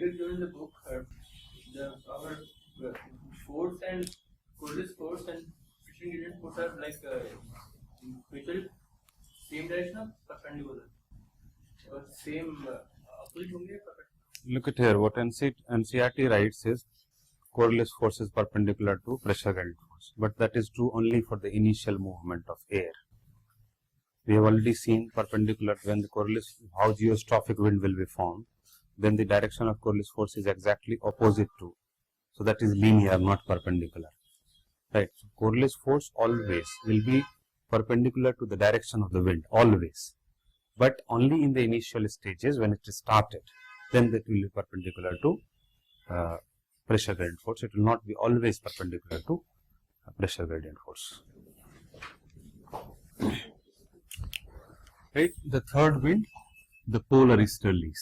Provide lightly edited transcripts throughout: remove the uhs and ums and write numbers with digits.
figure given in the book, our force and Coriolis force and friction gradient force are like mutual same direction or perpendicular? Or same opposite only perpendicular? Look at here, what NCERT writes is Coriolis force is perpendicular to pressure gradient force, but that is true only for the initial movement of air. We have already seen perpendicular when the Coriolis, how geostrophic wind will be formed, then the direction of Coriolis force is exactly opposite to. So that is linear, not perpendicular. Right. So Coriolis force always will be perpendicular to the direction of the wind, always. But only in the initial stages when it is started, then that will be perpendicular to pressure gradient force. It will not be always perpendicular to pressure gradient force. Right. The third wind, the polar easterlies.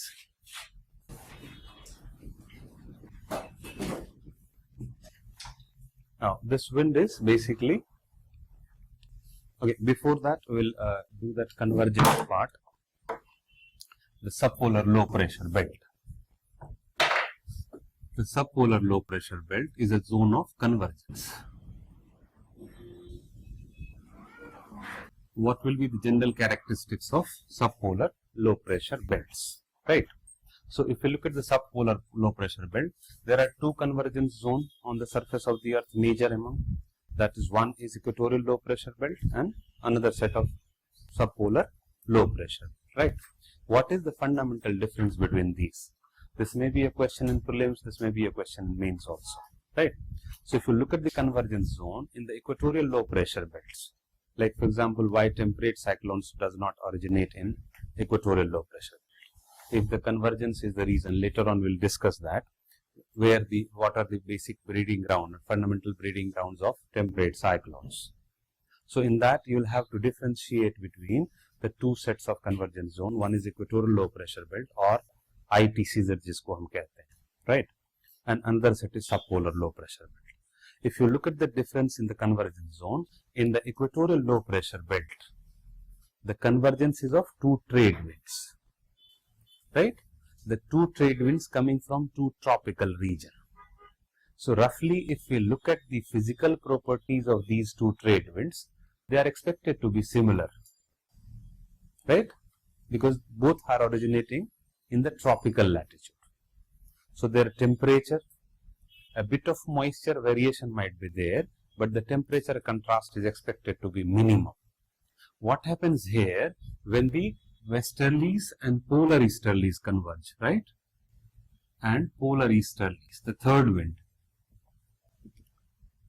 Now, this wind is basically, okay, before that we will do that convergence part, the subpolar low pressure belt. The subpolar low pressure belt is a zone of convergence. What will be the general characteristics of subpolar low pressure belts, right? So, if you look at the subpolar low pressure belt, there are two convergence zones on the surface of the earth, major among. That is, one is equatorial low pressure belt and another set of subpolar low pressure, right? What is the fundamental difference between these? This may be a question in prelims, this may be a question in mains also, right? So, if you look at the convergence zone in the equatorial low pressure belts, like for example, why temperate cyclones does not originate in equatorial low pressure. If the convergence is the reason, later on we'll discuss that, what are the basic breeding ground, fundamental breeding grounds of temperate cyclones. So in that you'll have to differentiate between the two sets of convergence zone. One is equatorial low pressure belt or ITCZ जिसको हम कहते हैं, right? And another set is subpolar low pressure belt. If you look at the difference in the convergence zone, in the equatorial low pressure belt, the convergence is of two trade winds. Right, the two trade winds coming from two tropical region. So roughly, if we look at the physical properties of these two trade winds, they are expected to be similar, right? Because both are originating in the tropical latitude. So their temperature, a bit of moisture variation might be there, but the temperature contrast is expected to be minimum. What happens here when the westerlies and polar easterlies converge, right? And polar easterlies, the third wind,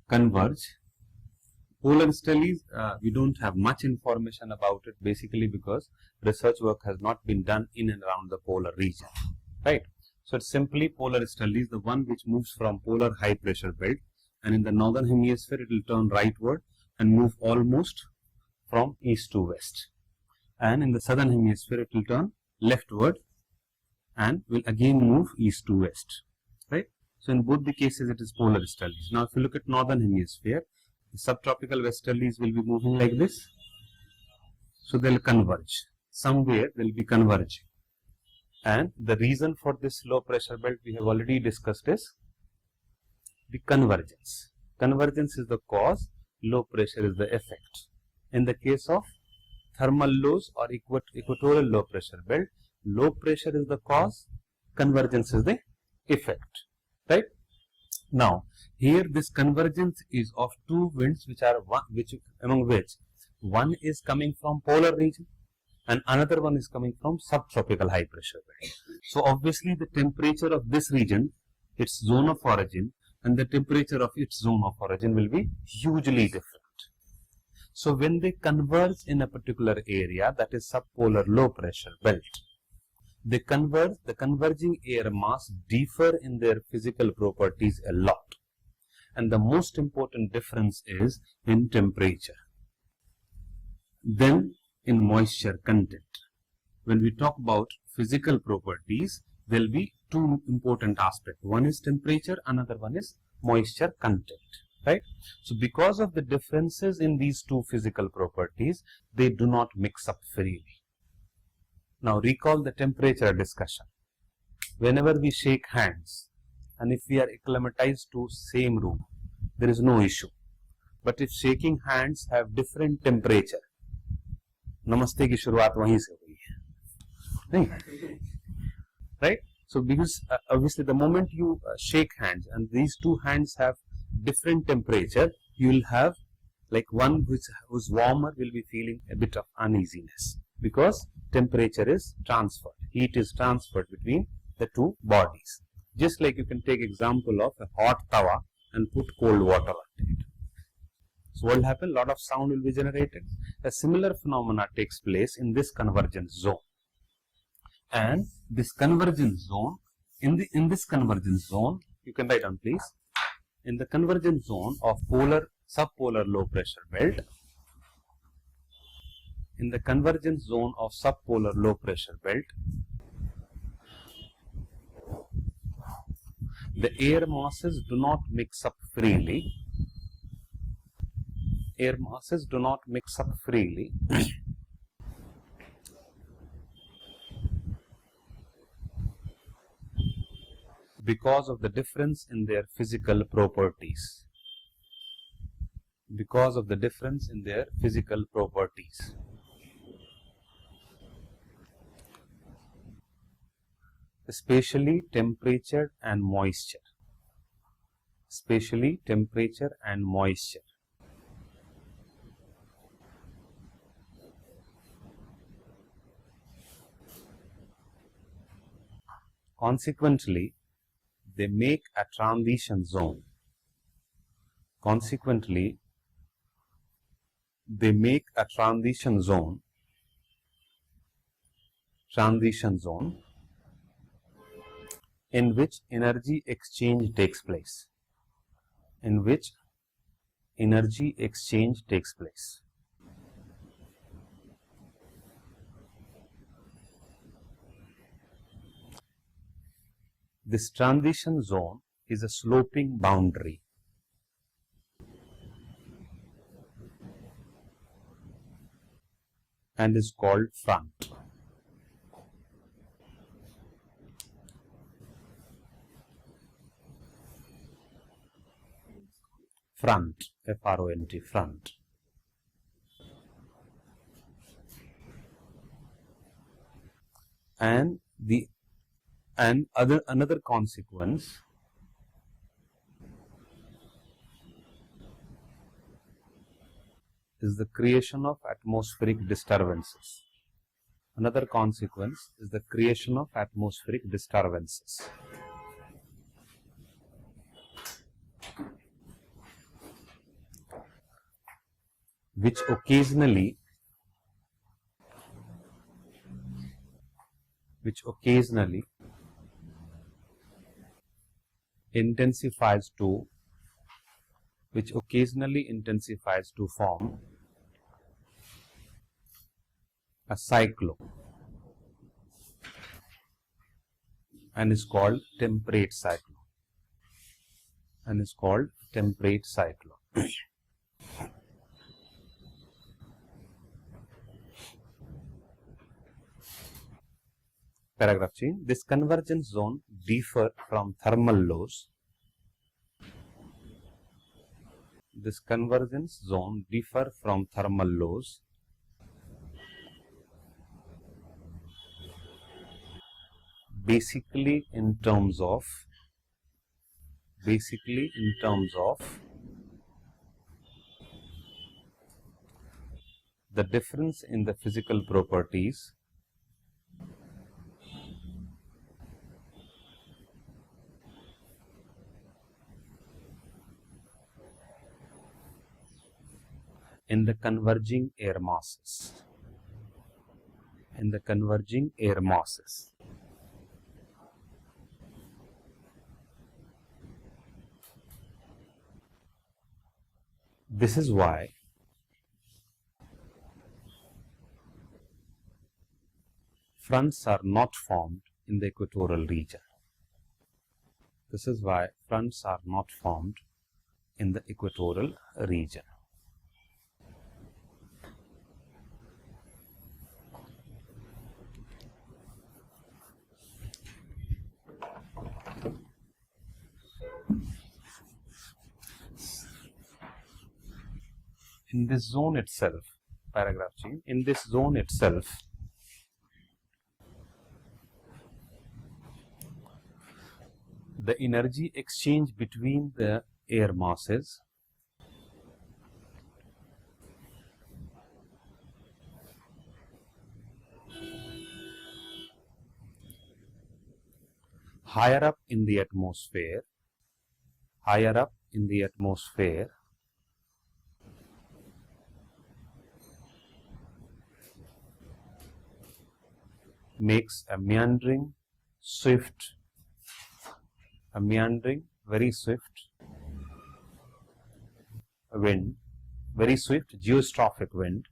converge. Polar easterlies, we don't have much information about it, basically because research work has not been done in and around the polar region, right? So it's simply polar easterlies, the one which moves from polar high pressure belt, and in the northern hemisphere it will turn rightward and move almost from east to west. And in the southern hemisphere it will turn leftward and will again move east to west, right? So in both the cases it is polar easterlies. Now if you look at northern hemisphere, the subtropical westerlies will be moving like this. So they will converge. Somewhere they will be converging. And the reason for this low pressure belt we have already discussed is the convergence. Convergence is the cause, low pressure is the effect. In the case of thermal lows or equatorial low pressure belt, low pressure is the cause, convergence is the effect, right? Now, here this convergence is of two winds among which one is coming from polar region and another one is coming from subtropical high pressure belt. So obviously the temperature of this region, its zone of origin, and the temperature of its zone of origin will be hugely different. So when they converge in a particular area, that is subpolar low pressure belt, they converge, the converging air mass differ in their physical properties a lot. And the most important difference is in temperature, then in moisture content. When we talk about physical properties, there will be two important aspects. One is temperature, another one is moisture content. Right? So because of the differences in these two physical properties, they do not mix up freely. Now recall the temperature discussion. whenever we shake hands and if we are acclimatized to same room, there is no issue. But if shaking hands have different temperature, नमस्ते की शुरुआत वहीं से हुई है, नहीं? Right? So because obviously the moment you shake hands and these two hands have different temperature, you will have like one who's warmer will be feeling a bit of uneasiness because temperature is transferred, heat is transferred between the two bodies. Just like you can take example of a hot tawa and put cold water on it. So what will happen? A lot of sound will be generated. A similar phenomena takes place in this convergence zone. And this convergence zone, in this convergence zone, you can write down please, in the convergence zone of subpolar low pressure belt, in the convergence zone of subpolar low pressure belt, the air masses do not mix up freely. Air masses do not mix up freely. Because of the difference in their physical properties. Because of the difference in their physical properties. Especially temperature and moisture. Especially temperature and moisture. Consequently, they make a transition zone. Consequently, they make a transition zone in which energy exchange takes place. In which energy exchange takes place. This transition zone is a sloping boundary. And is called front. Front, F-R-O-N-T, front. And another consequence is the creation of atmospheric disturbances. Another consequence is the creation of atmospheric disturbances. Which occasionally intensifies to form a cyclone and is called temperate cyclone. Paragraph change. This convergence zone differ from thermal lows. This convergence zone differ from thermal lows basically in terms of the difference in the physical properties in the converging air masses. This is why fronts are not formed in the equatorial region. This is why fronts are not formed in the equatorial region. in this zone itself, paragraph change, in this zone itself, the energy exchange between the air masses higher up in the atmosphere, makes a meandering, very swift wind, very swift geostrophic wind,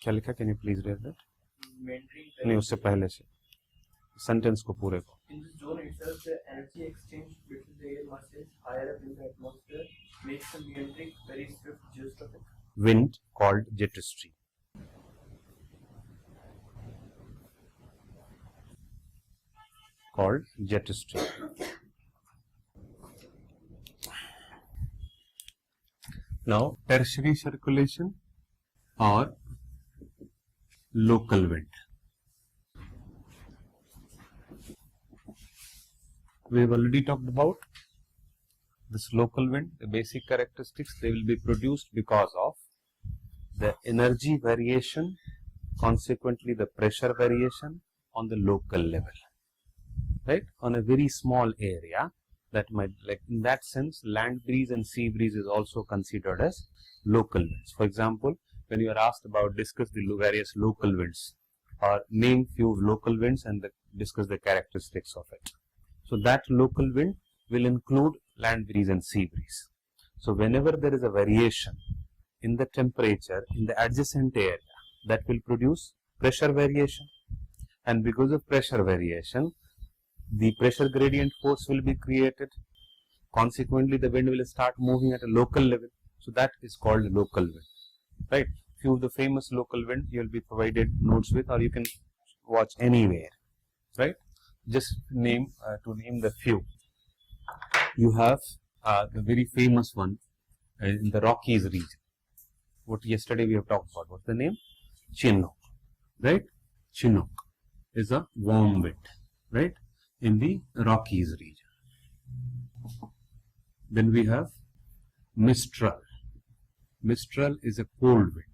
क्या लिखा, can you please read that? नहीं, उससे पहले से sentence को पूरे को. In this zone itself, the energy exchange between the air masses higher up in the atmosphere makes a meandering, very swift geostrophic wind called jet stream. Now, tertiary circulation or local wind. We have already talked about this local wind, the basic characteristics. They will be produced because of the energy variation, consequently the pressure variation on the local level, right? On a very small area, that might, like in that sense, land breeze and sea breeze is also considered as local winds. For example, when you are asked about discuss the various local winds or name few local winds and discuss the characteristics of it. So that local wind will include land breeze and sea breeze. So whenever there is a variation in the temperature in the adjacent area, that will produce pressure variation, and because of pressure variation, the pressure gradient force will be created. Consequently, the wind will start moving at a local level. So that is called local wind, right? Few of the famous local wind you will be provided notes with, or you can watch anywhere, right? Just name to name the few. You have the very famous one in the Rockies region. What yesterday we have talked about. What's the name? Chinook, right? Chinook is a warm wind, right? In the Rockies region. Then we have Mistral. Mistral is a cold wind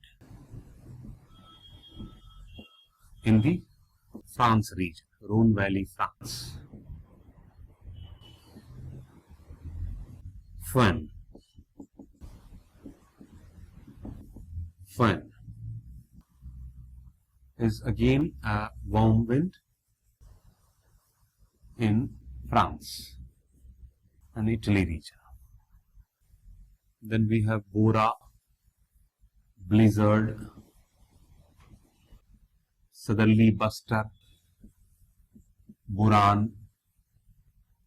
in the France region, Rhone Valley, France. Fan. Fan is again a warm wind in France and Italy region. Then we have Bora, Blizzard, Southerly Buster, Buran.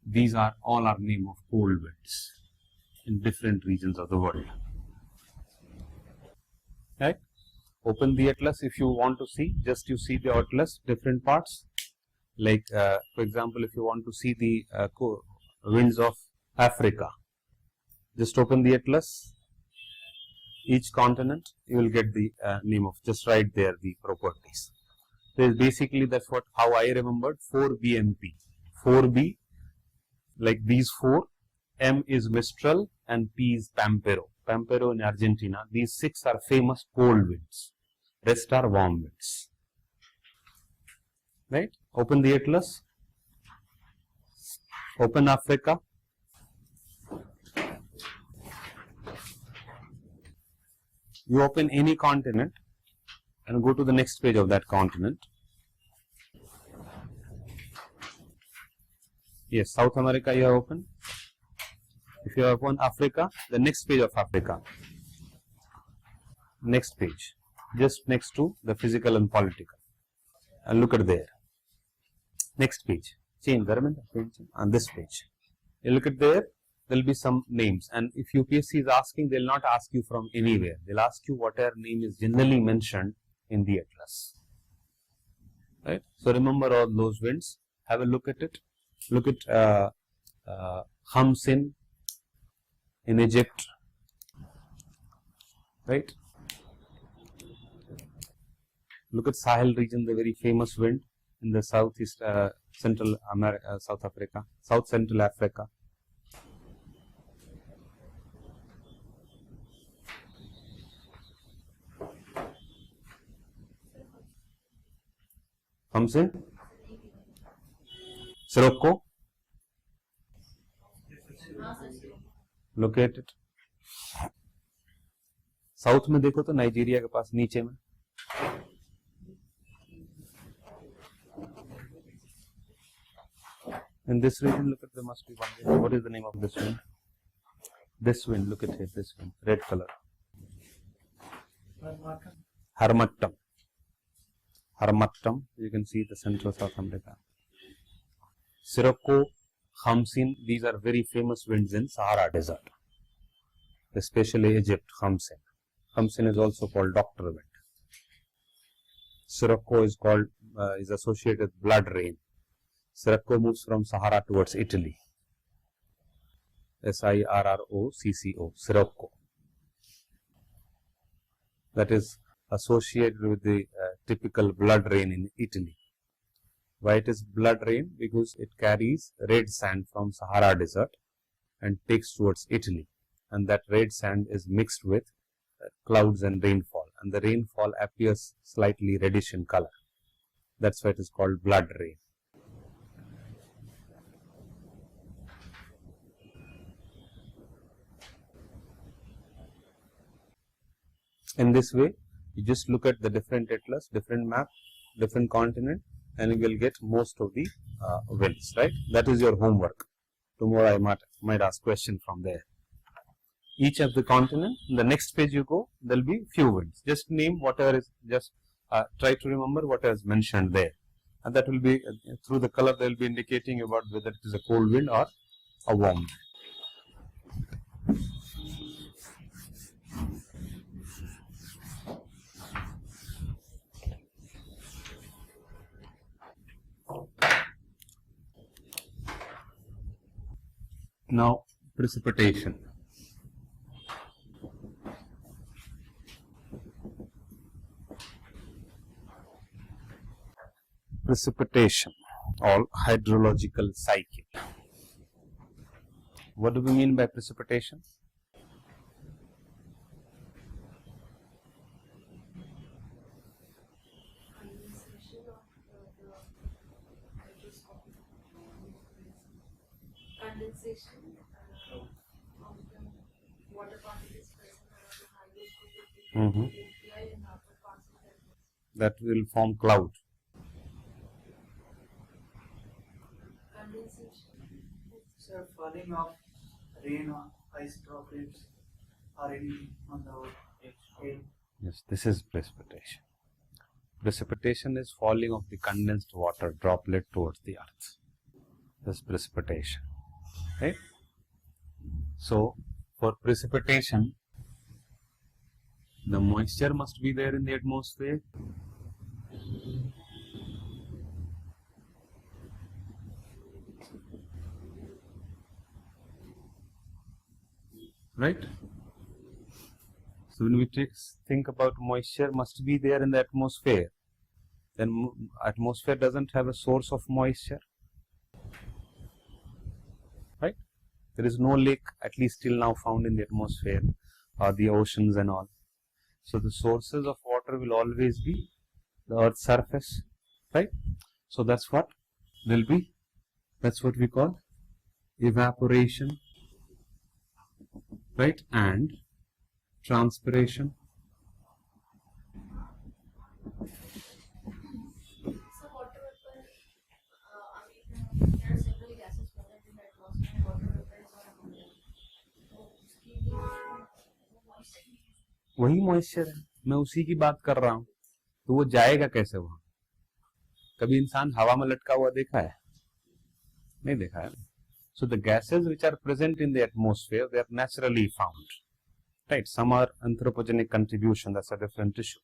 These are all our name of cold winds in different regions of the world. Right? Open the atlas if you want to see. Just you see the atlas, different parts. Like for example, if you want to see the winds of Africa, just open the atlas. Each continent, you will get the name of, just write there the properties. So basically that's what, how I remembered 4BMP. 4B, like these four, M is Mistral and P is Pampero. Pampero in Argentina. These six are famous cold winds. Rest are warm winds. Right? Open the atlas. Open Africa. You open any continent and go to the next page of that continent. Yes, South America you have opened. If you have opened Africa, the next page of Africa. Next page. Just next to the physical and political. And look at there. Next page. Change, on this page. You look at there. There will be some names, and if UPSC is asking, they will not ask you from anywhere. They will ask you whatever name is generally mentioned in the atlas. Right? So remember all those winds. Have a look at it. Look at Khamsin in Egypt, right? Look at Sahel region, the very famous wind in the southeast central America, South Central Africa. Khamsin, Sirocco, located. South में देखो तो Nigeria के पास नीचे में. In this region, look at, there must be one wind. What is the name of this wind? This wind, look at it, this wind, red color. Harmattan. Harmattan, you can see the central South America. Sirocco, Khamsin, these are very famous winds in Sahara Desert, especially Egypt, Khamsin. Khamsin is also called doctor wind. Sirocco is called, is associated with blood rain. Sirocco moves from Sahara towards Italy. Sirocco, Sirocco. That is associated with the typical blood rain in Italy. Why it is blood rain? Because it carries red sand from Sahara Desert and takes towards Italy. And that red sand is mixed with clouds and rainfall. And the rainfall appears slightly reddish in color. That's why it is called blood rain. In this way, you just look at the different atlas, different map, different continent, and you will get most of the winds, right? That is your homework. Tomorrow I might ask question from there. Each of the continent, in the next page you go, there will be few winds. Just name whatever is, just try to remember what is mentioned there. And that will be, through the color, they will be indicating about whether it is a cold wind or a warm wind. Now, precipitation. Precipitation or hydrological cycle. What do we mean by precipitation? Condensation of the water particles present around the hydroscopic API and upper parts of the That will form cloud. condensation. Sir, falling of rain or ice droplets or anything on the air. Yes, this is precipitation. Precipitation is falling of the condensed water droplet towards the earth. This is precipitation. Right? So, for precipitation, the moisture must be there in the atmosphere. Right? So, when we think about moisture must be there in the atmosphere, then atmosphere doesn't have a source of moisture. Right? There is no lake, at least till now, found in the atmosphere or the oceans and all. So the sources of water will always be the earth's surface, right? So that's what will be, that's what we call evaporation, right? And transpiration. So water vapor, there are several gases present in the atmosphere. Water vapor is one of them. So उसकी भी moisture वही moisture है, मैं उसी की बात कर रहा हूं. तो वो जाएगा कैसे वहां? कभी इंसान हवा में लटका हुआ देखा है? नहीं देखा है. So the gases which are present in the atmosphere, they are naturally found, right? Some are anthropogenic contribution, that's a different issue.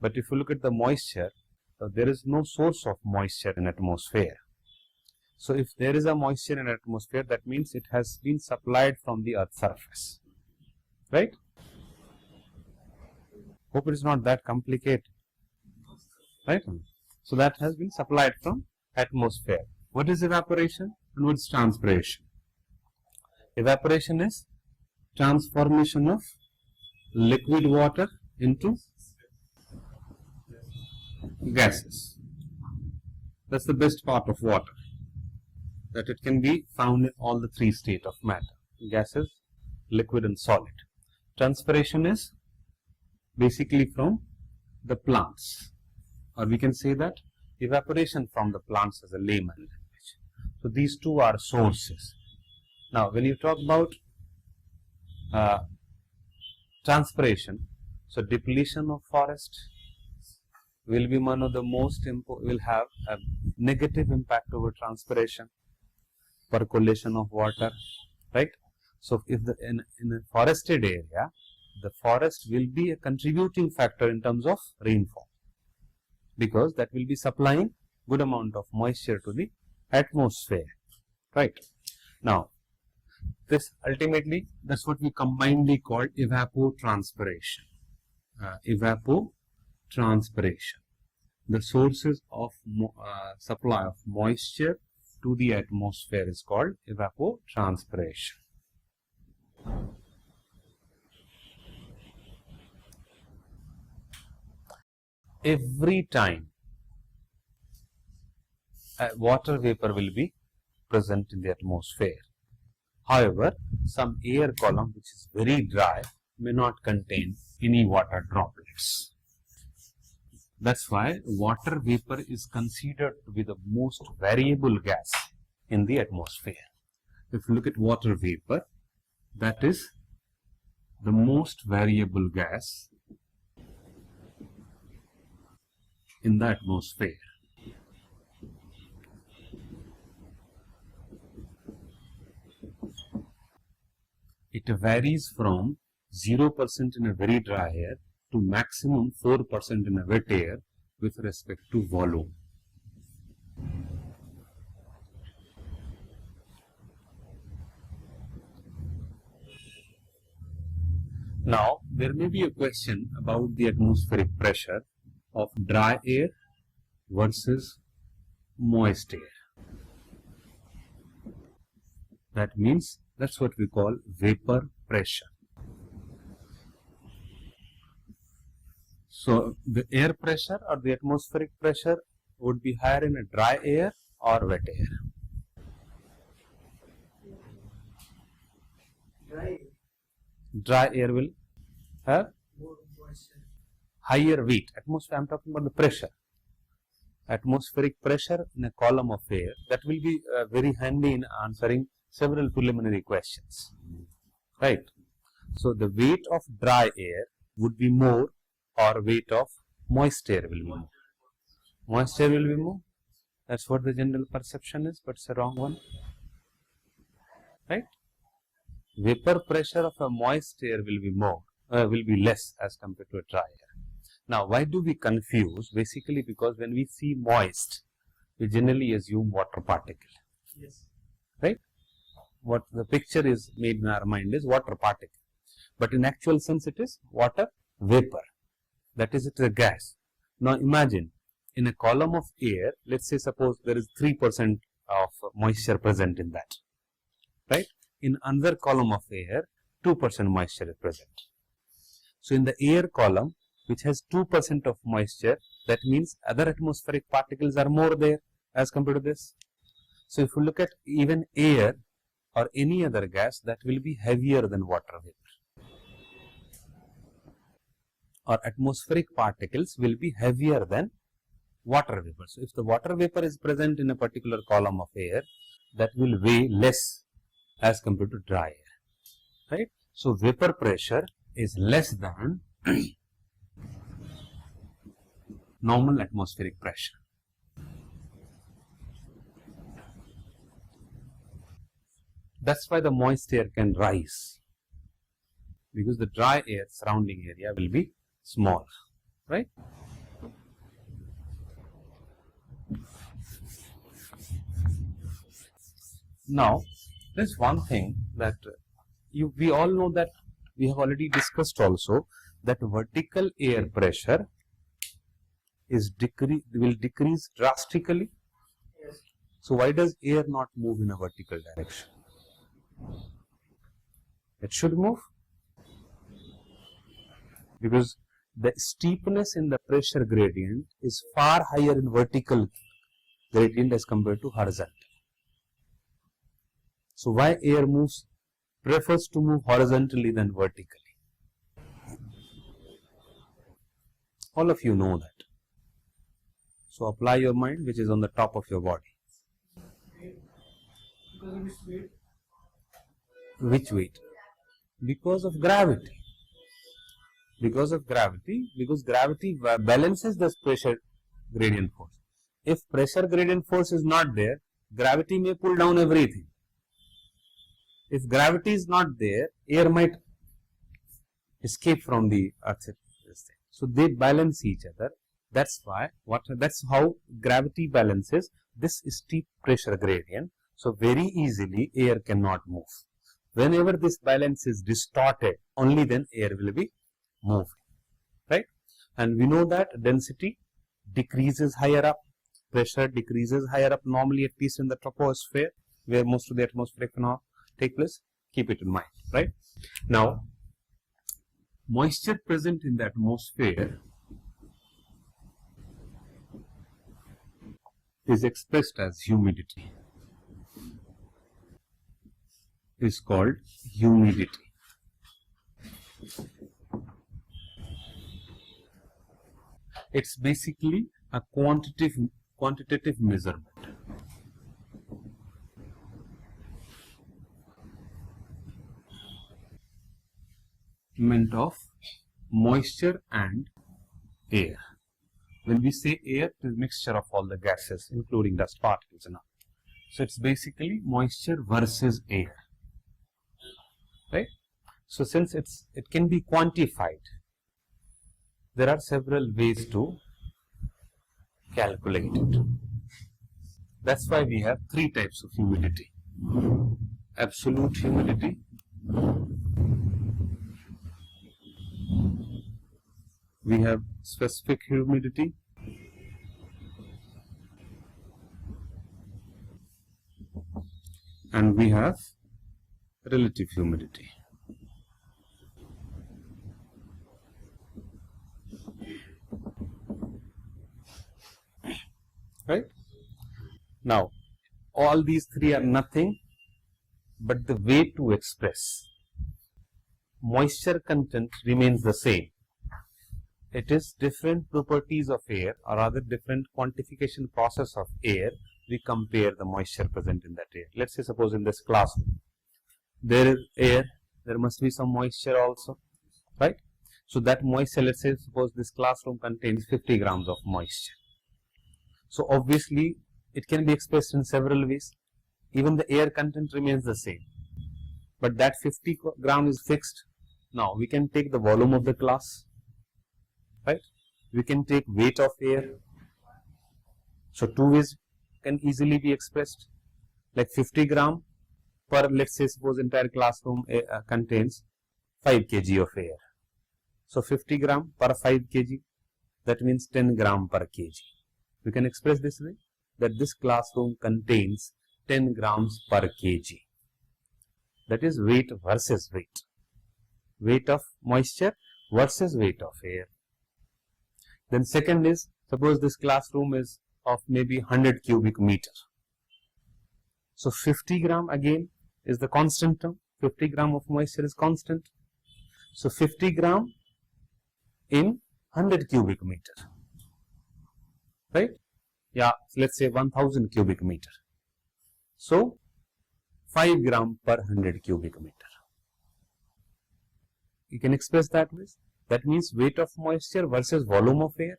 But if you look at the moisture, there is no source of moisture in atmosphere. So if there is a moisture in atmosphere, that means it has been supplied from the earth's surface, right? Hope it is not that complicated, right? So that has been supplied from atmosphere. What is evaporation and what is transpiration? Evaporation is transformation of liquid water into gases. That's the best part of water, that it can be found in all the three states of matter: gases, liquid and solid. Transpiration is basically from the plants, or we can say that evaporation from the plants as a layman language. So these two are sources. Now when you talk about transpiration, so depletion of forest will be one of the most will have a negative impact over transpiration, percolation of water, right? So if in a forested area, the forest will be a contributing factor in terms of rainfall, because that will be supplying good amount of moisture to the atmosphere, right? Now this ultimately, that's what we combinedly call evapotranspiration. Evapotranspiration, the sources of supply of moisture to the atmosphere is called evapotranspiration. Every time a water vapor will be present in the atmosphere. However, some air column which is very dry may not contain any water droplets. That's why water vapor is considered to be the most variable gas in the atmosphere. If you look at water vapor, that is the most variable gas in the atmosphere. It varies from 0% in a very dry air to maximum 4% in a wet air with respect to volume. Now, there may be a question about the atmospheric pressure of dry air versus moist air. That means that's what we call vapor pressure. So the air pressure or the atmospheric pressure would be higher in a dry air or wet air. Dry air will have higher weight. Atmosphere, I'm talking about the pressure. Atmospheric pressure in a column of air, that will be very handy in answering several preliminary questions, right? So the weight of dry air would be more, or weight of moist air will be more. Moist air will be more. That's what the general perception is, but it's a wrong one, right? Vapor pressure of a moist air will be more, will be less as compared to a dry air. Now, why do we confuse? Basically, because when we see moist, we generally assume water particle. Yes. Right? What the picture is made in our mind is water particle, but in actual sense it is water vapor. That is, it is a gas. Now imagine in a column of air, let's say suppose there is 3% of moisture present in that, right? In another column of air, 2% moisture is present. So in the air column, which has 2% of moisture, that means other atmospheric particles are more there as compared to this. So if you look at even air or any other gas, that will be heavier than water vapor, or atmospheric particles will be heavier than water vapor. So if the water vapor is present in a particular column of air, that will weigh less as compared to dry air, right? So vapor pressure is less than normal atmospheric pressure. That's why the moist air can rise, because the dry air surrounding area will be small, right? Now, there's one thing that we all know, that we have already discussed also, that vertical air pressure will decrease drastically. Yes. So why does air not move in a vertical direction? It should move, because the steepness in the pressure gradient is far higher in vertical gradient as compared to horizontal. So why air prefers to move horizontally than vertically? All of you know that. So apply your mind, which is on the top of your body. Because of its weight. Which weight? Because of gravity. Because of gravity, because gravity balances the pressure gradient force. If pressure gradient force is not there, gravity may pull down everything. If gravity is not there, air might escape from the earth. So they balance each other. That's how gravity balances this steep pressure gradient. So very easily air cannot move. Whenever this balance is distorted, only then air will be moving, right? And we know that density decreases higher up, pressure decreases higher up, normally at least in the troposphere, where most of the atmospheric phenomena take place. Keep it in mind, right? Now, moisture present in the atmosphere is expressed as humidity. Is called humidity. It's basically a quantitative measurement. Of moisture and air. When we say air, it is a mixture of all the gases, including dust particles and all. So it's basically moisture versus air, right? So since it can be quantified, there are several ways to calculate it. That's why we have three types of humidity: absolute humidity, we have specific humidity, and we have relative humidity. Right? Now, all these three are nothing but the way to express. Moisture content remains the same. It is different properties of air, or rather different quantification process of air. We compare the moisture present in that air. Let's say, suppose in this classroom, there is air, there must be some moisture also, right? So that moisture, let's say, suppose this classroom contains 50 grams of moisture. So obviously, it can be expressed in several ways. Even the air content remains the same, but that 50 gram is fixed. Now we can take the volume of the class, right? We can take weight of air. So two ways can easily be expressed, like 50 gram per, let's say, suppose entire classroom contains 5 kg of air. So 50 gram per 5 kg, that means 10 gram per kg. We can express this way, that this classroom contains 10 grams per kg. That is weight versus weight. Weight of moisture versus weight of air. Then second is, suppose this classroom is of maybe 100 cubic meter. So 50 gram again is the constant term. 50 gram of moisture is constant. So 50 gram in 100 cubic meter. Right? Yeah, let's say 1000 cubic meter. So 5 gram per 100 cubic meter. You can express that way. That means weight of moisture versus volume of air.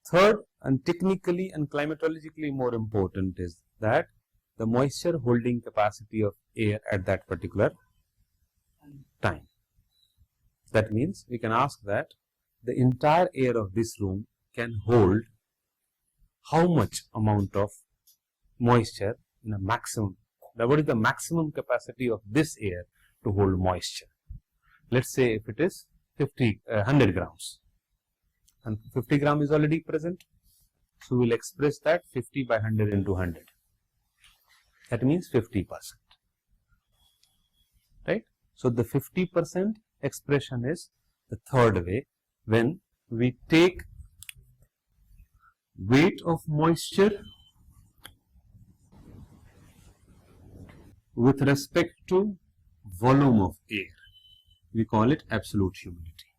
Third, and technically and climatologically more important, is that the moisture holding capacity of air at that particular time. That means we can ask that the entire air of this room can hold how much amount of moisture in a maximum. Now, what is the maximum capacity of this air to hold moisture? Let's say if it is 100 grams, and 50 gram is already present, so we'll express that 50 by 100 into 100. That means 50%, right? So the 50% expression is the third way, when we take weight of moisture with respect to volume of air. We call it absolute humidity.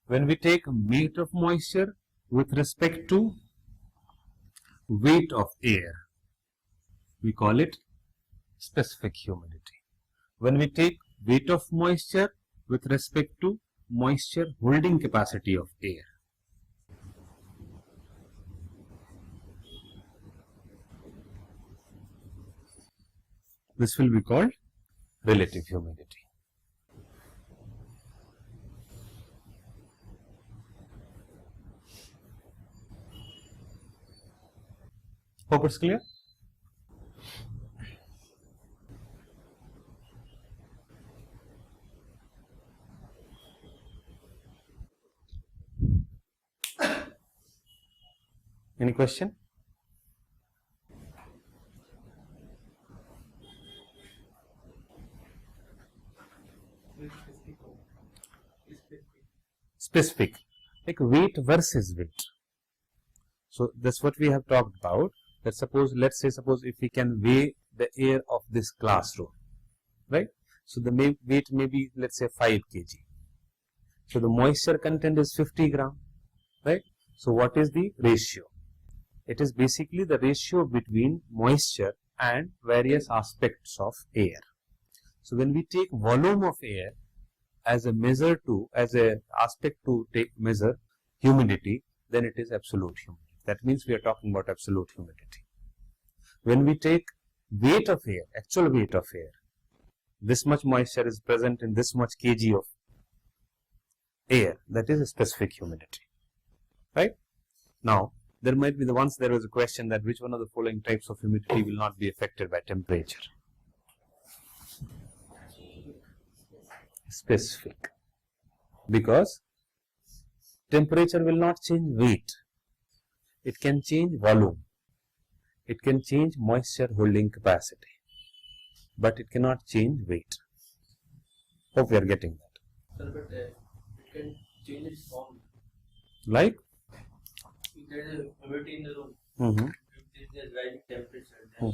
When we take weight of moisture with respect to weight of air, we call it specific humidity. When we take weight of moisture with respect to moisture holding capacity of air, this will be called relative humidity. Hope it's clear? Any question? Specific, like weight versus weight. So that's what we have talked about. That suppose if we can weigh the air of this classroom, right? So the weight may be, let's say, 5 kg. So the moisture content is 50 gram, right? So what is the ratio? It is basically the ratio between moisture and various aspects of air. So when we take volume of air as a aspect to measure humidity, then it is absolute humidity. That means we are talking about absolute humidity. When we take weight of air, actual weight of air, this much moisture is present in this much kg of air, that is a specific humidity, right? Now, there might be there was a question that which one of the following types of humidity will not be affected by temperature? Specific. Because temperature will not change weight. It can change volume. It can change moisture holding capacity. But it cannot change weight. Hope we are getting that. Sir, but it can change its form. Like? If there is a humidity in the room, if there is a rising temperature, then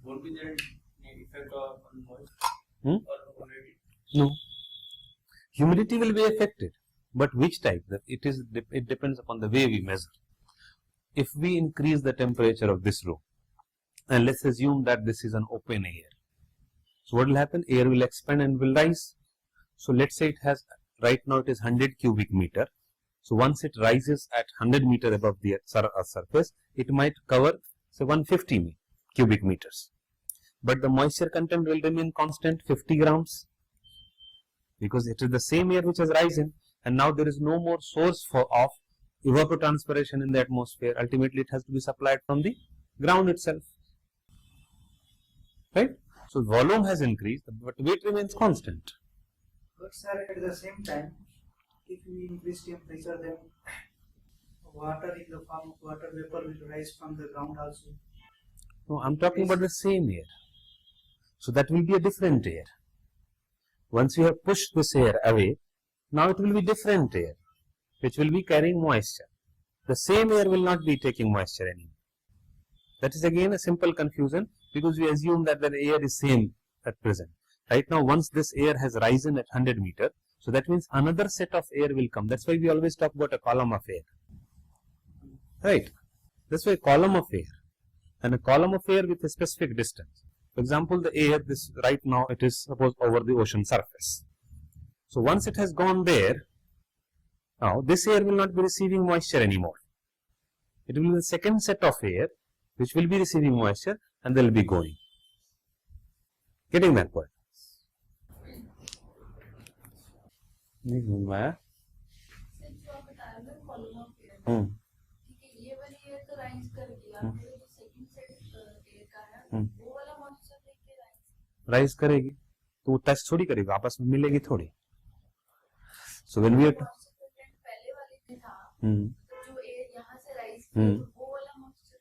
won't be there any effect on moisture or humidity? No. Humidity will be affected, but which type? It depends upon the way we measure. If we increase the temperature of this room, and let's assume that this is an open air, so what will happen? Air will expand and will rise. So let's say right now it is 100 cubic meter. So once it rises at 100 meter above the surface, it might cover say 150 cubic meters. But the moisture content will remain constant, 50 grams. Because it is the same air which has risen, and now there is no more source of evapotranspiration in the atmosphere. Ultimately, it has to be supplied from the ground itself, right? So volume has increased, but weight remains constant. But sir, at the same time, if we increase temperature, then water in the form of water vapor will rise from the ground also. No, I'm talking about the same air. So that will be a different air. Once you have pushed this air away, now it will be different air, which will be carrying moisture. The same air will not be taking moisture anymore. That is again a simple confusion, because we assume that the air is same at present. Right now, once this air has risen at 100 meter, so that means another set of air will come. That's why we always talk about a column of air. Right? That's why a column of air. And a column of air with a specific distance. For example, the air, right now it is suppose over the ocean surface. So once it has gone there, now this air will not be receiving moisture anymore. It will be the second set of air which will be receiving moisture, and they will be going. Getting that point? नहीं घूम पाया। Since you are बताया ना column of air, ठीक है, ये वाली air तो rise कर गया, फिर जो second वो वाला मॉइस्चर लेके राइज करेगी तो वो टच थोड़ी करेगी, आपस में मिलेगी थोड़ी. सो व्हेन वी आर पहले वाले में था हम्म जो एयर यहाँ से राइज हम्म वो वाला मॉइस्चर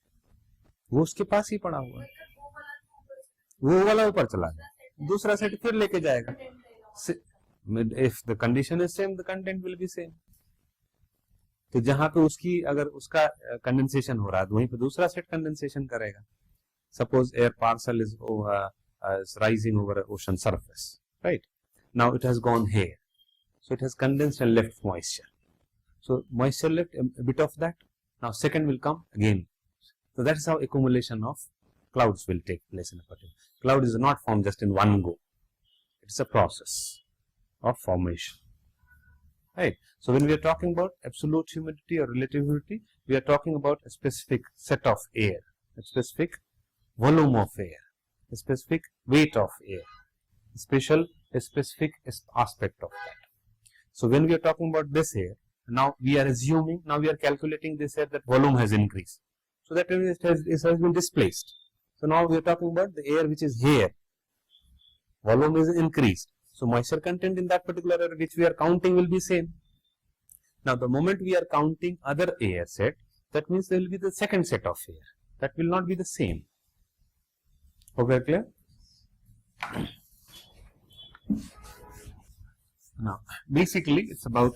वो उसके पास ही पड़ा हुआ है, वो वाला तो ऊपर वो वाला ऊपर चला गया, दूसरा सेट फिर लेके जाएगा. If the condition is same, the content will be same. तो जहां पे उसकी अगर उसका कंडेंसेशन हो रहा है तो वहीं पे दूसरा सेट कंडेंसेशन करेगा. Suppose air parcel is rising over an ocean surface, right? Now it has gone here, so it has condensed and left moisture. So moisture left a bit of that. Now second will come again. So that is how accumulation of clouds will take place in a particular. Cloud is not formed just in one go. It's a process of formation, right? So when we are talking about absolute humidity or relative humidity, we are talking about a specific set of air, a specific volume of air, a specific weight of air, a specific aspect of that. So when we are talking about this air, now we are assuming, now we are calculating this air that volume has increased. So that it has been displaced. So now we are talking about the air which is here, volume is increased. So moisture content in that particular air which we are counting will be same. Now the moment we are counting other air set, that means there will be the second set of air. That will not be the same. Okay, clear? Now basically it's about,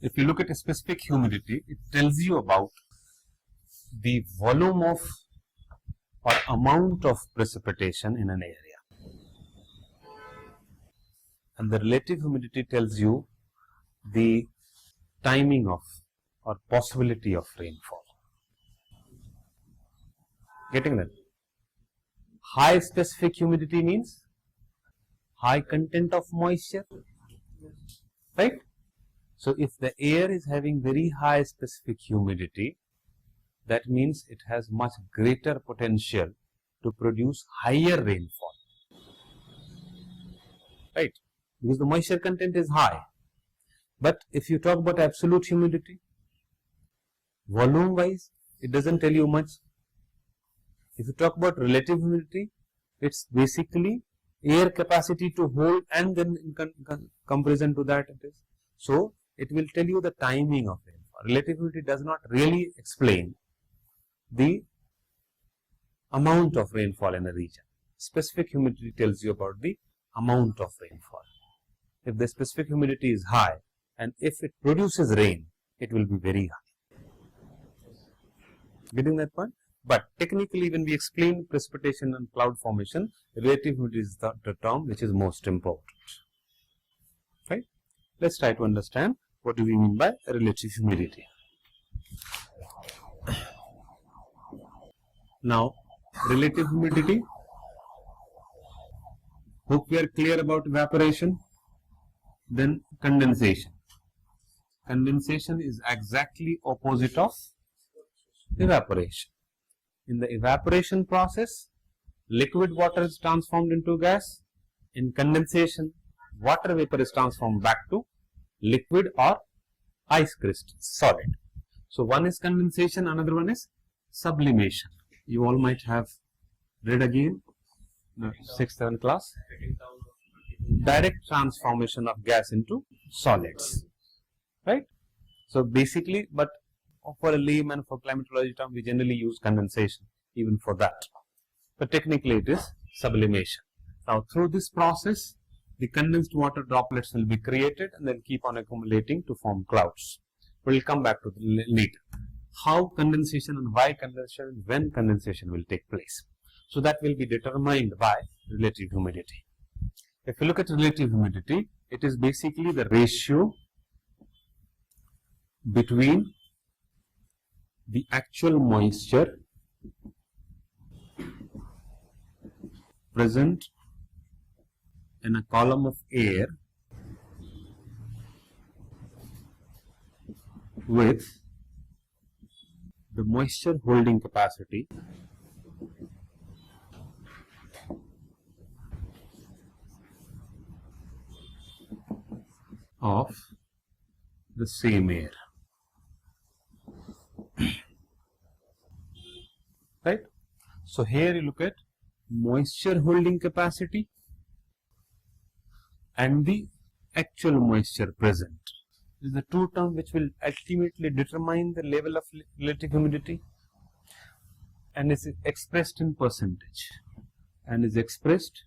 if you look at a specific humidity, it tells you about the volume of or amount of precipitation in an area. And the relative humidity tells you the timing of or possibility of rainfall. Getting that? High specific humidity means high content of moisture, right? So if the air is having very high specific humidity, that means it has much greater potential to produce higher rainfall, right? Because the moisture content is high. But if you talk about absolute humidity, volume wise, it doesn't tell you much. If you talk about relative humidity, it's basically air capacity to hold, and then in comparison to that it is. So it will tell you the timing of rainfall. Relative humidity does not really explain the amount of rainfall in a region. Specific humidity tells you about the amount of rainfall. If the specific humidity is high and if it produces rain, it will be very high. Getting that point? But technically, when we explain precipitation and cloud formation, relative humidity is the term which is most important. Right? Let's try to understand what do we mean by relative humidity. Now, relative humidity, hope we are clear about evaporation. Then condensation. Condensation is exactly opposite of evaporation. In the evaporation process, liquid water is transformed into gas. In condensation, water vapor is transformed back to liquid or ice crystal, solid. So one is condensation, another one is sublimation. You all might have read again, 6th, 7th class. Direct transformation of gas into solids, right? So basically, but for a layman, for climatology term, we generally use condensation even for that. But technically it is sublimation. Now through this process, the condensed water droplets will be created and then keep on accumulating to form clouds. We'll come back to the later. How condensation and why condensation, when condensation will take place. So that will be determined by relative humidity. If you look at relative humidity, it is basically the ratio between the actual moisture present in a column of air with the moisture holding capacity of the same air, right? So here you look at moisture holding capacity and the actual moisture present. This is the two terms which will ultimately determine the level of relative humidity, and is expressed in percentage and is expressed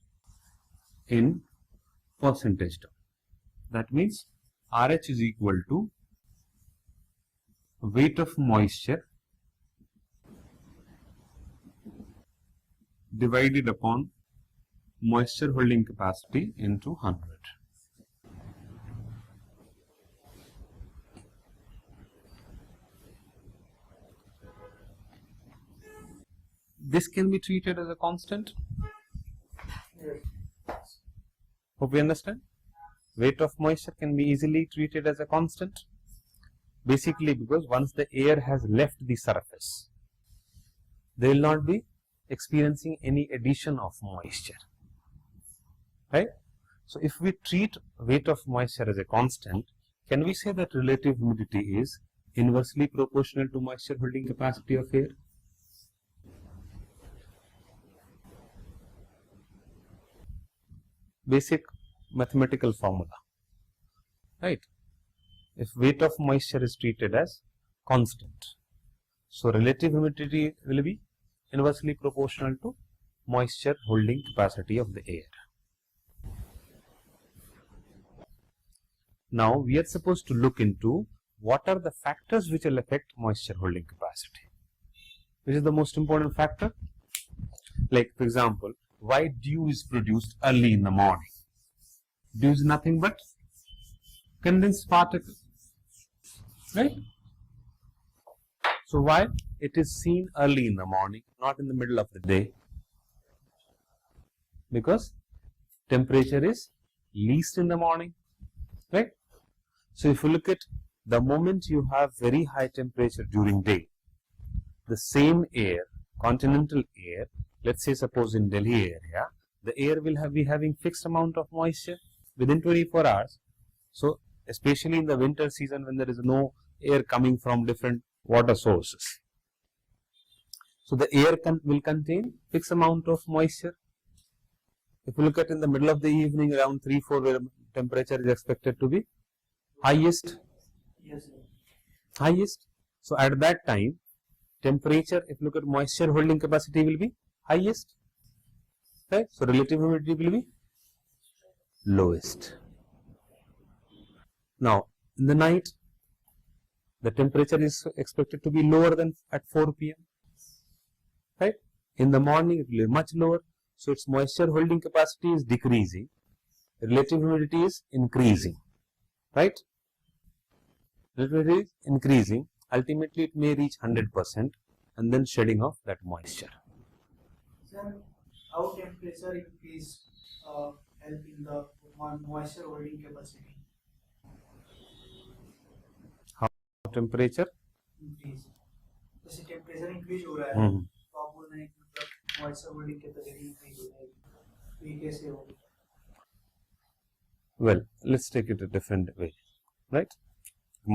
in percentage term. That means RH is equal to weight of moisture divided upon moisture holding capacity into 100. This can be treated as a constant. Hope we understand. Weight of moisture can be easily treated as a constant, basically because once the air has left the surface, they will not be experiencing any addition of moisture, right? So if we treat weight of moisture as a constant, can we say that relative humidity is inversely proportional to moisture holding capacity of air? Basic mathematical formula, right? If weight of moisture is treated as constant, so relative humidity will be inversely proportional to moisture holding capacity of the air. Now we are supposed to look into what are the factors which will affect moisture holding capacity. Which is the most important factor? Like for example, why dew is produced early in the morning? Dew is nothing but condensed particles, right? So why it is seen early in the morning, not in the middle of the day? Because temperature is least in the morning, right? So if you look at the moment you have very high temperature during day, the same air, continental air, let's say suppose in Delhi area, the air will be having fixed amount of moisture within 24 hours. So especially in the winter season when there is no air coming from different water sources. So the air will contain fixed amount of moisture. If you look at in the middle of the evening around 3-4 where temperature is expected to be highest. Yes, sir. Highest. So at that time temperature, if you look at moisture holding capacity will be highest, right? So relative humidity will be lowest. Now in the night the temperature is expected to be lower than at 4 p.m. right? In the morning it will be much lower, so its moisture holding capacity is decreasing, relative humidity is increasing, right? Relative humidity is increasing, ultimately it may reach 100% and then shedding of that moisture. Sir, how temperature increase help in the moisture holding capacity? How temperature Increase. जैसे temperature increase हो रहा है Mhm. तो आप बोल रहे हैं कि मतलब मॉइस्चर होल्डिंग कैपेसिटी इंक्रीज हो जाएगी, तो ये कैसे होगा? Well, let's take it a different way, right?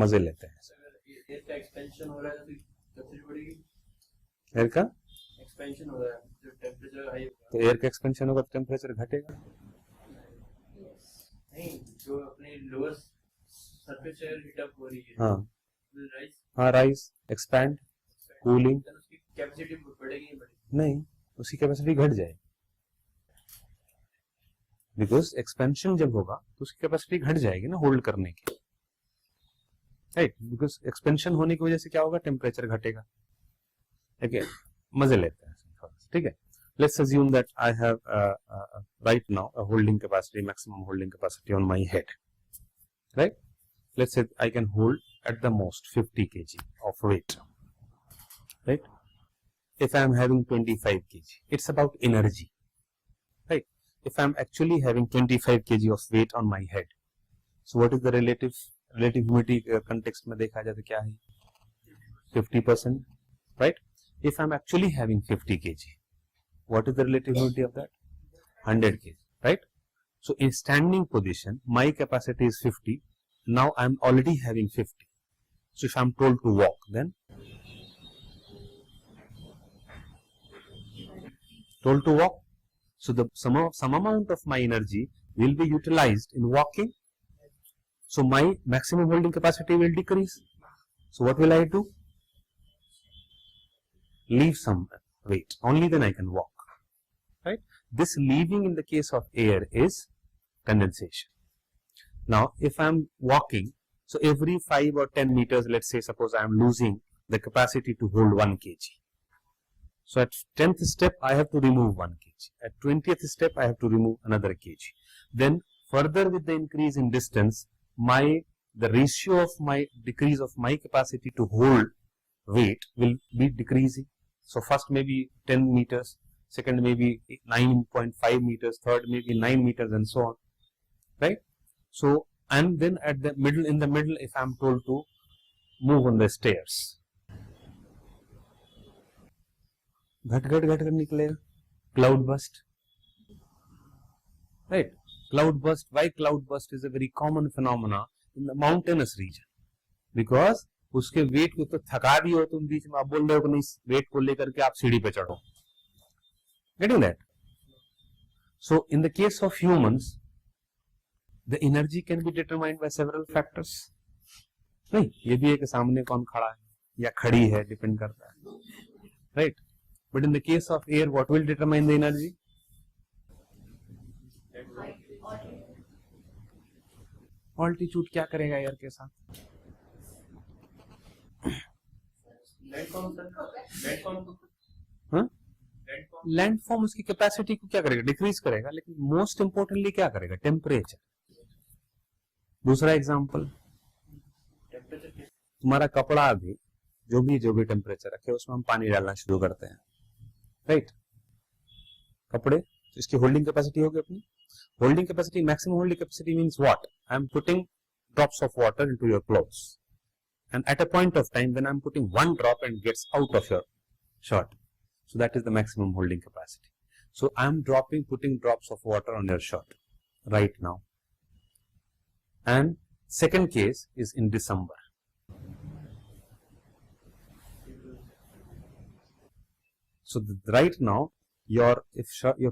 मजे लेते हैं. एयर का एक्सपेंशन हो रहा है तो कैपेसिटी बढ़ेगी. एयर का एक्सपेंशन हो रहा है जो टेम्परेचर हाई होगा. तो एयर का एक्सपेंशन होगा तो टेम्परेचर घटेगा. नहीं, जो अपनी lower surface air heat up हो रही है हाँ विल राइज, हाँ, राइज, एक्सपैंड, कूलिंग. देन उसकी कैपेसिटी बढ़ेगी नहीं बढ़ेगी. नहीं, उसकी कैपेसिटी घट जाएगी. बिकॉज एक्सपेंशन जब होगा तो उसकी कैपेसिटी घट जाएगी ना होल्ड करने की, राइट? बिकॉज एक्सपेंशन होने की वजह से क्या होगा, टेम्परेचर घटेगा. ठीक है, मजे लेते हैं. ठीक है, let's assume that I have right now a holding capacity, maximum holding capacity on my head, right? Let's say I can hold at the most 50 kg of weight, right? If I am having 25 kg, it's about energy, right? If I am actually having 25 kg of weight on my head, so what is the relative humidity context में देखा जाए तो क्या है, 50%, right? If I am actually having 50 kg, what is the relative humidity of that? 100 kg, right? So in standing position, my capacity is 50. Now I am already having 50. So if I am told to walk, then told to walk. So the some amount of my energy will be utilized in walking. So my maximum holding capacity will decrease. So what will I do? Leave some weight. Only then I can walk. Right? This leaving in the case of air is condensation. Now, if I am walking, so every 5 or 10 meters, let's say, suppose I am losing the capacity to hold 1 kg. So at 10th step, I have to remove 1 kg. At 20th step, I have to remove another kg. Then further with the increase in distance, the ratio of my decrease of my capacity to hold weight will be decreasing. So first maybe 10 meters, second maybe 9.5 meters, third maybe 9 meters and so on, right? So, and then at the middle, in the middle, if I am told to move on the stairs, घट निकलेगा, cloud burst, right? Cloud burst, why cloud burst is a very common phenomena in the mountainous region, because उसके wait को तो थका दिए हो तुम बीच में, आप बोल रहे हो कि नहीं वेट को लेकर के आप सीढ़ी पे चढ़ो, getting that? So in the case of humans, the energy can be determined by several factors. नहीं, ये भी है कि सामने कौन खड़ा है या खड़ी है, डिपेंड करता है, right? But in the case of air, what will determine the energy? Altitude क्या करेगा एयर के साथ? लैंडफॉर्म उसकी कैपेसिटी को क्या करेगा? डिक्रीज करेगा, लेकिन मोस्ट इंपोर्टेंटली क्या करेगा? टेम्परेचर. दूसरा एग्जांपल, तुम्हारा कपड़ा अभी जो भी टेम्परेचर रखे उसमें हम पानी डालना शुरू करते हैं, राइट? कपड़े, तो इसकी होल्डिंग कैपेसिटी होगी अपनी. Holding capacity, maximum holding capacity means what? I am putting drops of water into your clothes, and at a point of time when I am putting one drop and gets out of your shirt, so that is the maximum holding capacity. So I am putting drops of water on your shirt right now. And second case is in December. So right now, if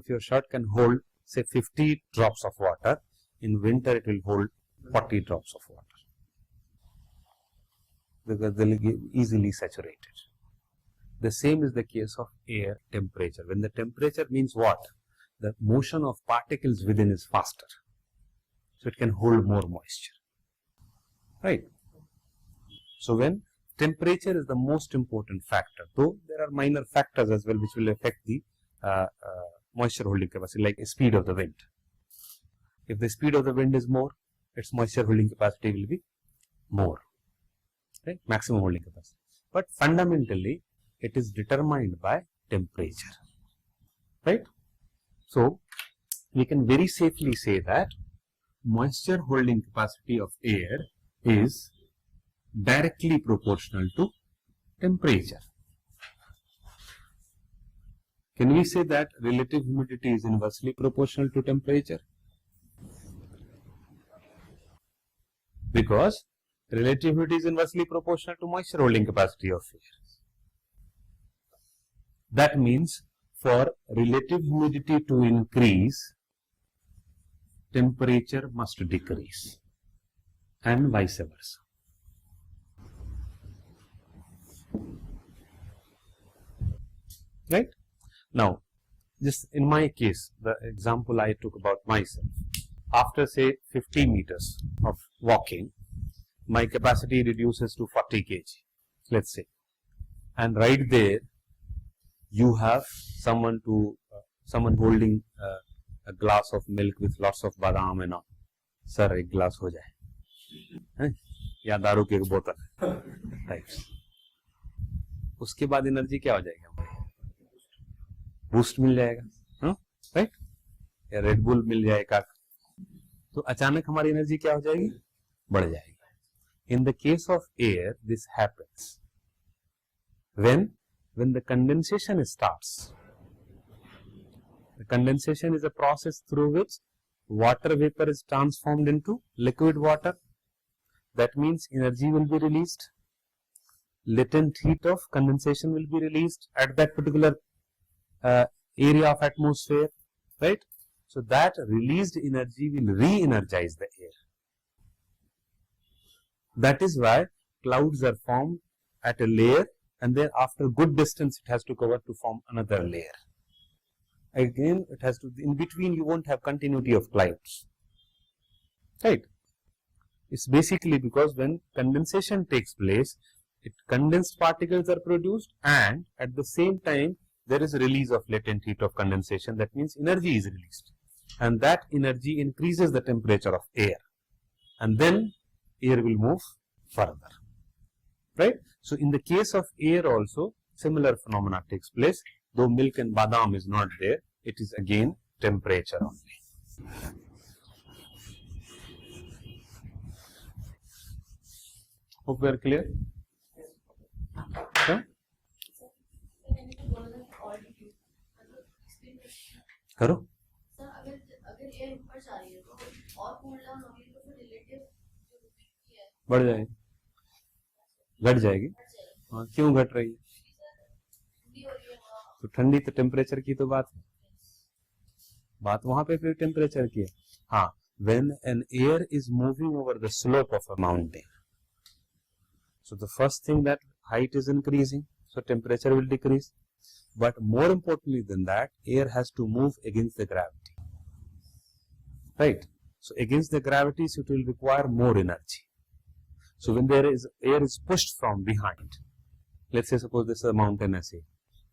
your shirt can hold say 50 drops of water, in winter it will hold 40 drops of water, because they will get easily saturated. The same is the case of air temperature. When the temperature means what? The motion of particles within is faster, so it can hold more moisture, right? So when temperature is the most important factor, though there are minor factors as well which will affect the moisture holding capacity, like speed of the wind. If the speed of the wind is more, its moisture holding capacity will be more, right? Maximum holding capacity. But fundamentally, it is determined by temperature, right? So we can very safely say that moisture holding capacity of air is directly proportional to temperature. Can we say that relative humidity is inversely proportional to temperature? Because relative humidity is inversely proportional to moisture holding capacity of air. That means for relative humidity to increase, temperature must decrease, and vice versa. Right? Now, just in my case, the example I took about myself, after say 50 meters of walking, my capacity reduces to 40 kg, let's say, and right there you have someone holding a glass of milk with lots of badam and all. Sir, एक glass हो जाए, या दारू की एक बोतल types. उसके बाद एनर्जी क्या हो जाएगी? बूस्ट मिल जाएगा, राइट? या रेड बुल मिल जाएगा, तो अचानक हमारी एनर्जी क्या हो जाएगी? बढ़ जाएगी. In the case of air, this happens when the condensation starts. The condensation is a process through which water vapor is transformed into liquid water. That means energy will be released. Latent heat of condensation will be released at that particular area of atmosphere, right? So that released energy will re-energize the air. That is why clouds are formed at a layer, and then after good distance it has to cover to form another layer. Again, it has to, in between you won't have continuity of clouds, right? It's basically because when condensation takes place, condensed particles are produced, and at the same time there is a release of latent heat of condensation. That means energy is released, and that energy increases the temperature of air, and then air will move further, right? So in the case of air also similar phenomena takes place. Though milk and badam is not there, it is again temperature only. Hope we are clear? Huh? करो sir अगर air ऊपर जा रही है तो और cool down होगी तो फिर रिलेटिव जो ह्यूमिडिटी है बढ़ जाएगी, घट जाएगी। हाँ, क्यों घट रही है? ठंडी हो रही है वहाँ तो ठंडी तो टेम्परेचर की तो बात है, बात वहां पे फिर टेम्परेचर की है। हाँ, when an air is moving over the slope of a mountain, so the first thing that height is increasing, so temperature will decrease. But more importantly than that, air has to move against the gravity, right? So against the gravity, so it will require more energy. So when there is air is pushed from behind, let's say suppose this is a mountain I say,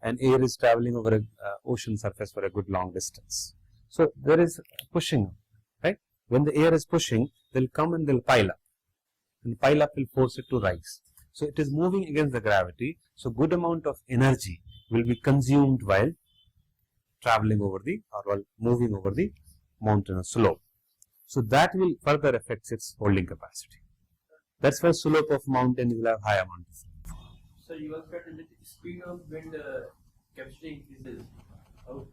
and air is traveling over an ocean surface for a good long distance. So there is pushing, right? When the air is pushing, they'll come and they'll pile up, and pile up will force it to rise. So it is moving against the gravity, so good amount of energy will be consumed while traveling over the, or while moving over the mountain slope. So that will further affect its holding capacity. That's why slope of mountain will have high amount of rainfall. So you have said that the speed of wind capacity increases. How?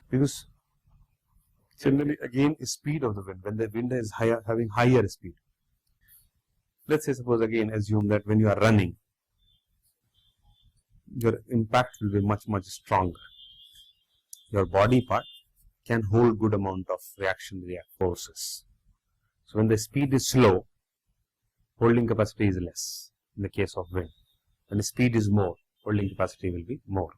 Because generally again speed of the wind, when the wind is higher, having higher speed. Let's say suppose again assume that when you are running, your impact will be much stronger. Your body part can hold good amount of reactionary forces. So when the speed is slow, holding capacity is less in the case of wind. When the speed is more, holding capacity will be more.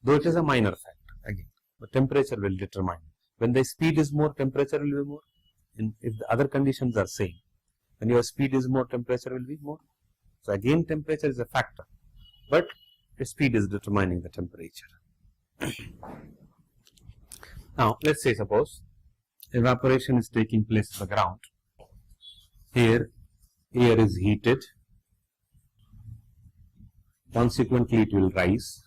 Though it is a minor factor again, but temperature will determine. When the speed is more, temperature will be more. And if the other conditions are same, when your speed is more, temperature will be more. So again, temperature is a factor, but the speed is determining the temperature. Now, let's say suppose evaporation is taking place on the ground. Here, air is heated. Consequently, it will rise.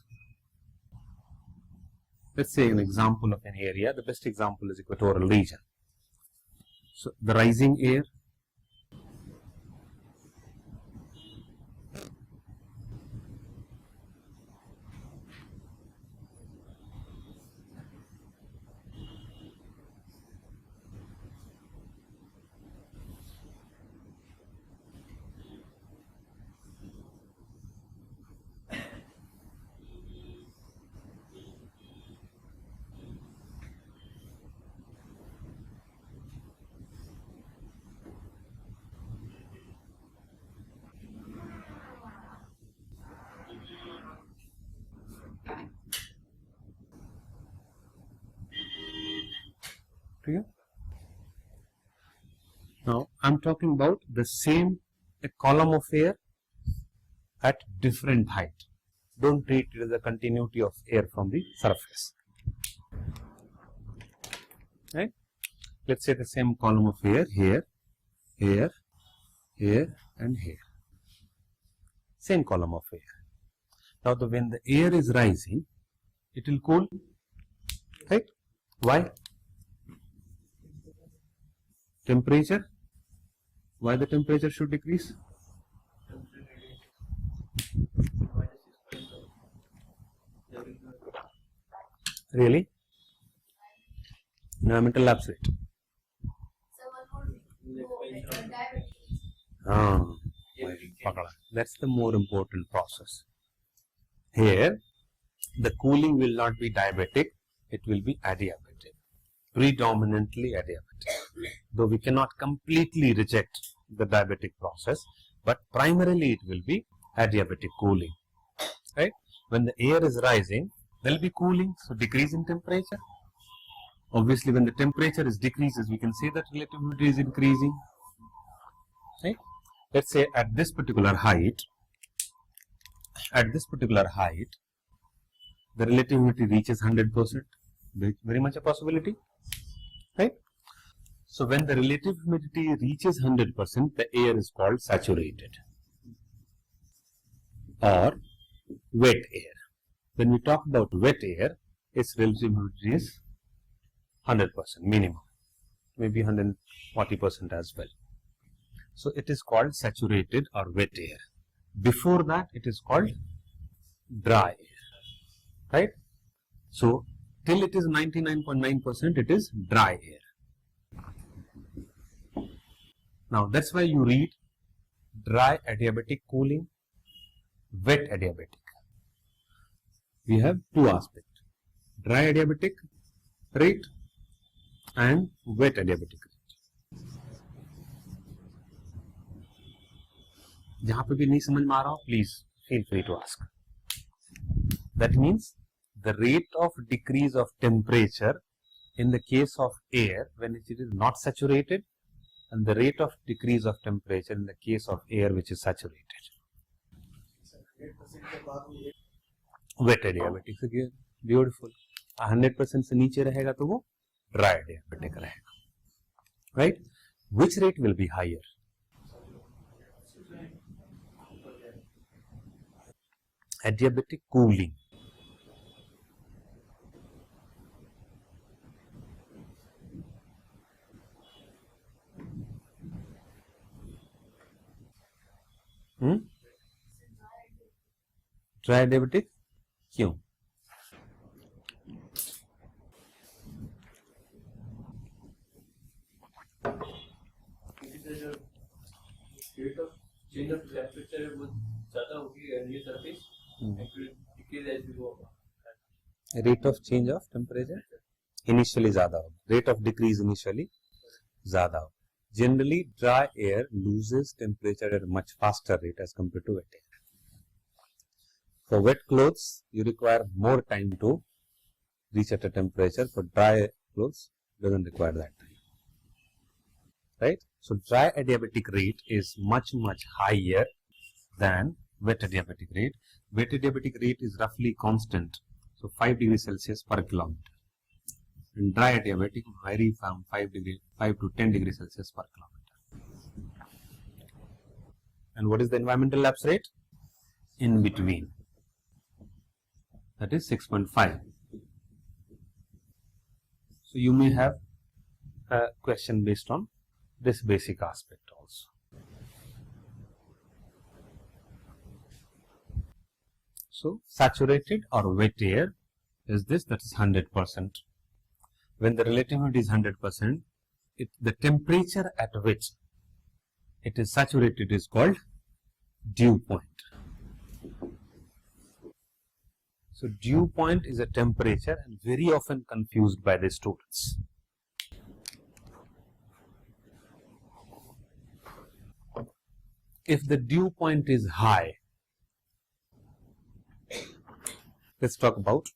Let's say an example of an area. The best example is equatorial region. So, the rising air clear? Now, I'm talking about the same a column of air at different height. Don't treat it as a continuity of air from the surface. Right? Let's say the same column of air here, here, here, and here. Same column of air. Now, when the air is rising, it will cool. Right? Why? Temperature. Why the temperature should decrease? Really? Environmental lapse rate. someone would go diabetes. That's the more important process. Here, the cooling will not be diabetic, it will be adiabatic, predominantly adiabatic. Though we cannot completely reject the diabetic process, but primarily it will be adiabatic cooling, right? When the air is rising, there will be cooling, so decrease in temperature. Obviously, when the temperature is decreases, we can say that relative humidity is increasing, right? Let's say at this particular height, the relative humidity reaches 100%. Very much a possibility, right? So when the relative humidity reaches 100%, the air is called saturated or wet air. When we talk about wet air, its relative humidity is 100% minimum, maybe 140% as well. So it is called saturated or wet air. Before that, it is called dry air, right? So till it is 99.9%, it is dry air. Now that's why you read dry adiabatic cooling, wet adiabatic. We have two aspects, dry adiabatic rate and wet adiabatic rate. जहां पे भी नहीं समझ में आ रहा हो, please feel free to ask. That means the rate of decrease of temperature in the case of air when it is not saturated, and the rate of decrease of temperature in the case of air which is saturated. Wet adiabatic, beautiful. 100% से नीचे रहेगा तो वो dry adiabatic रहेगा, right? Which rate will be higher? Adiabatic cooling. Dry adiabatic क्यों? Because the rate of change of temperature was ज़्यादा होगी near surface and will decrease as we go up. Rate of change of temperature initially ज़्यादा होगा, rate of decrease initially ज़्यादा होगा. Generally, dry air loses temperature at a much faster rate as compared to wet air. For wet clothes, you require more time to reach at a temperature. For dry clothes, doesn't require that time, right? So dry adiabatic rate is much higher than wet adiabatic rate. Wet adiabatic rate is roughly constant, so 5 degrees Celsius per kilometer. And dry adiabatic vary from 5 to 10 degrees Celsius per kilometer. And what is the environmental lapse rate? In between. That is 6.5. So you may have a question based on this basic aspect also. So saturated or wet air is this, that is 100%. When the relative humidity is 100%, the temperature at which it is saturated is called dew point. So dew point is a temperature and very often confused by the students. If the dew point is high, let's talk about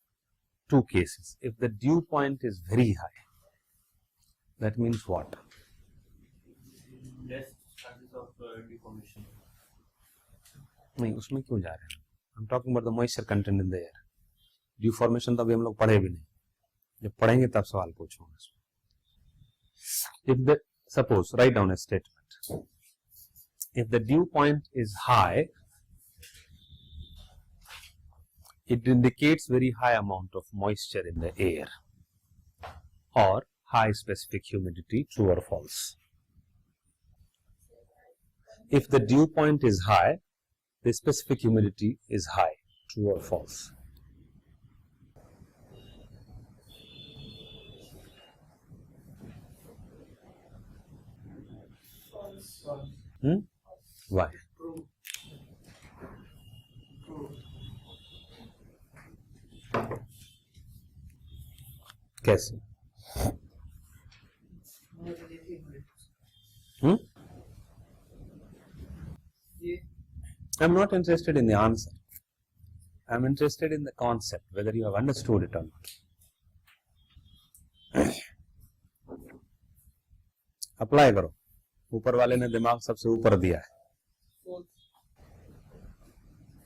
two cases. If the dew point is very high, that means what? Less chances of deformation. नहीं, उसमें क्यों जा रहे हैं? I'm talking about the moisture content in the air. Dew formation तो अभी हम लोग पढ़े भी नहीं. जब पढ़ेंगे तब सवाल पूछूंगा. If the, suppose, write down a statement. If the dew point is high, it indicates very high amount of moisture in the air or high specific humidity, true or false. If the dew point is high, the specific humidity is high, true or false. Why? कैसे? more than 1800. Hmm? ये I'm not interested in the answer. I'm interested in the concept, whether you have understood it or not. Apply करो. ऊपर वाले ने दिमाग सबसे ऊपर दिया है. false.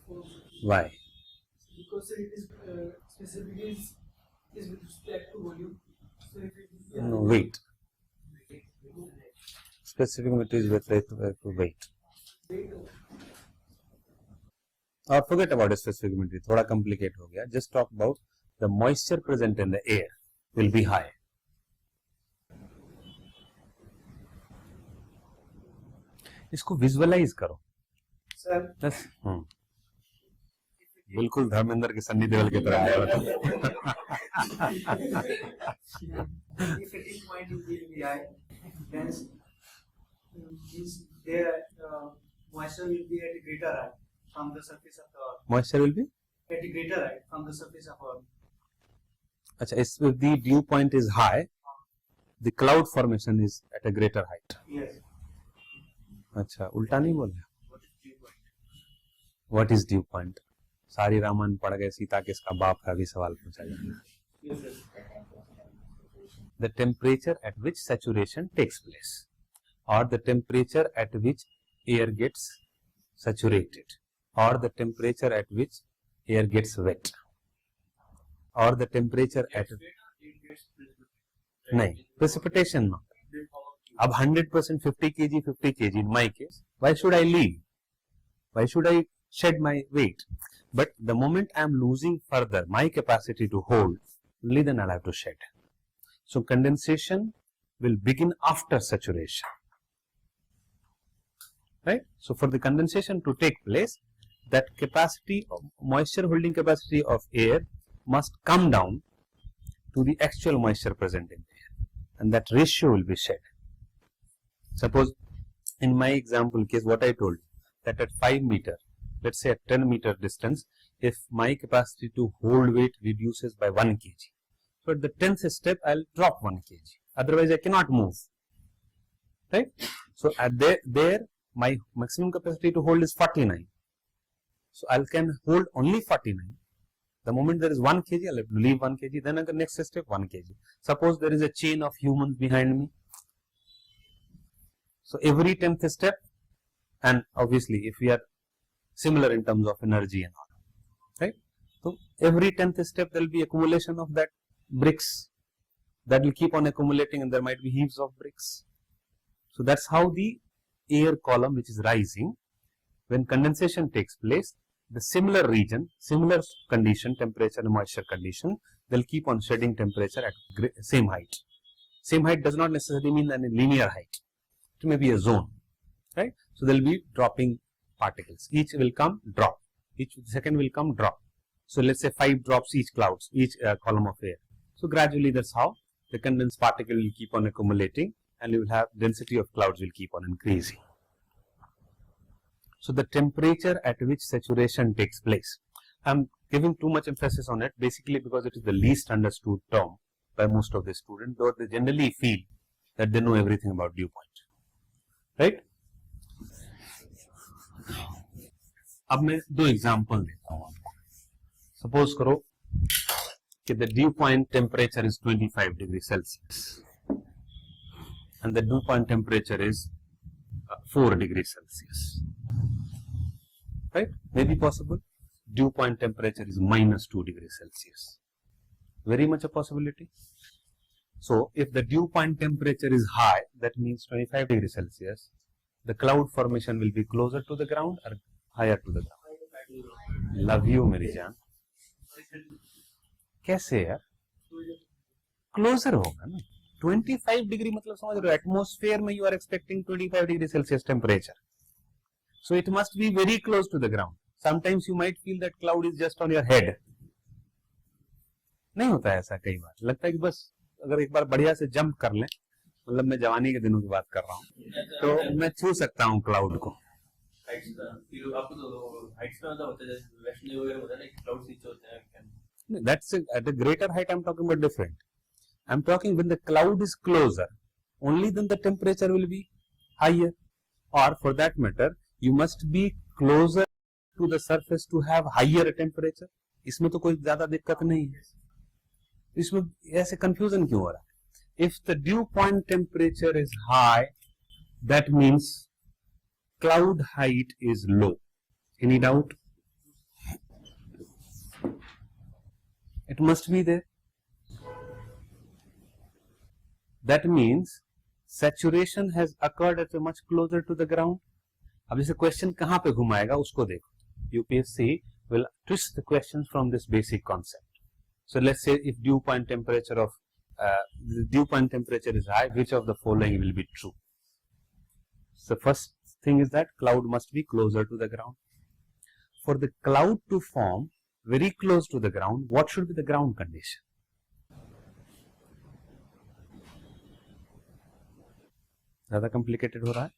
False. Why? Because it is specifically is with respect to volume. So if it is No, weight. Specific material with respect to weight. Or forget about specific material. थोड़ा complicate हो गया. Just talk about the moisture present in the air will be high. इसको visualize करो. sir, Yes. बिल्कुल धर्मेंद्र की सन्नी देओल की तरह बोल रहा if it is point will be high, then means their moisture will be at a greater height from the surface of the earth. Moisture will be. At a greater height from the surface of earth. अच्छा, if the dew point is high, the cloud formation is at a greater height. Yes. अच्छा, उल्टा नहीं बोल रहा. What is dew point? सारी रामायण पढ़ गए, सीता किसका बाप का भी सवाल पूछा जाएगा. Yes, sir. The temperature at which saturation takes place, or the temperature at which air gets saturated, or the temperature at which air gets wet, or the temperature at नहीं, precipitation not. अब 100% 50 kg 50 kg in my case, why should I leave? Why should I shed my weight? But the moment I am losing further my capacity to hold, only then I'll have to shed. So condensation will begin after saturation, right? So for the condensation to take place, that capacity of moisture holding capacity of air must come down to the actual moisture present in the air, and that ratio will be shed. Suppose in my example case, what I told, that at 5 meter, let's say at 10 meter distance, if my capacity to hold weight reduces by 1 kg, so at the 10th step I'll drop 1 kg, otherwise I cannot move, right? So at there my maximum capacity to hold is 49, so I can hold only 49. The moment there is 1 kg, I'll have to leave 1 kg, then the next step 1 kg. Suppose there is a chain of humans behind me, so every 10th step, and obviously if we are similar in terms of energy and all, right? So every 10th step there will be accumulation of that bricks that will keep on accumulating, and there might be heaps of bricks. So that's how the air column which is rising, when condensation takes place, the similar region, similar condition, temperature and moisture condition, they'll keep on shedding temperature at same height. Same height does not necessarily mean a linear height. It may be a zone, right? So they'll be dropping particles. Each will come, drop. Each second will come, drop. So let's say 5 drops each clouds, each column of air. So gradually that's how the condensed particle will keep on accumulating, and you will have density of clouds will keep on increasing. So the temperature at which saturation takes place. I'm giving too much emphasis on it basically because it is the least understood term by most of the students, though they generally feel that they know everything about dew point, right? अब मैं 2 example देता हूं आपको. Suppose करो कि the dew point temperature is 25 degrees Celsius and the dew point temperature is 4 degrees Celsius, right? Maybe possible. Dew point temperature is minus 2 degrees Celsius. Very much a possibility. So if the dew point temperature is high, that means 25 degrees Celsius, the cloud formation will be closer to the ground or higher to the ground. Love you, मेरी जान. कैसे यार? Closer होगा ना. 25 degree मतलब समझ रहे हो, एटमॉस्फेयर में you are expecting 25 degree Celsius temperature. So it must be very close to the ground. Sometimes you might feel that cloud is just on your head. नहीं होता है ऐसा कई बार. लगता है कि बस अगर एक बार बढ़िया से जंप कर लें, मतलब मैं जवानी के दिनों की बात कर रहा हूँ, तो मैं छू सकता हूँ क्लाउड को. That's at a greater height I'm talking about different. I'm talking when the cloud is closer, only then the temperature will be higher. Or for that matter, you must be closer to the surface to have higher temperature. इसमें तो कोई ज्यादा दिक्कत नहीं है. इसमें ऐसे confusion क्यों हो रहा है? If the dew point temperature is high, that means cloud height is low. Any doubt? It must be there. That means saturation has occurred at a much closer to the ground. अब जैसे question कहाँ पे घुमाएगा उसको देखो. UPSC will twist the questions from this basic concept. So let's say if dew point temperature is high, which of the following will be true? So first thing is that cloud must be closer to the ground. For the cloud to form very close to the ground, what should be the ground condition? ज़्यादा complicated हो रहा है?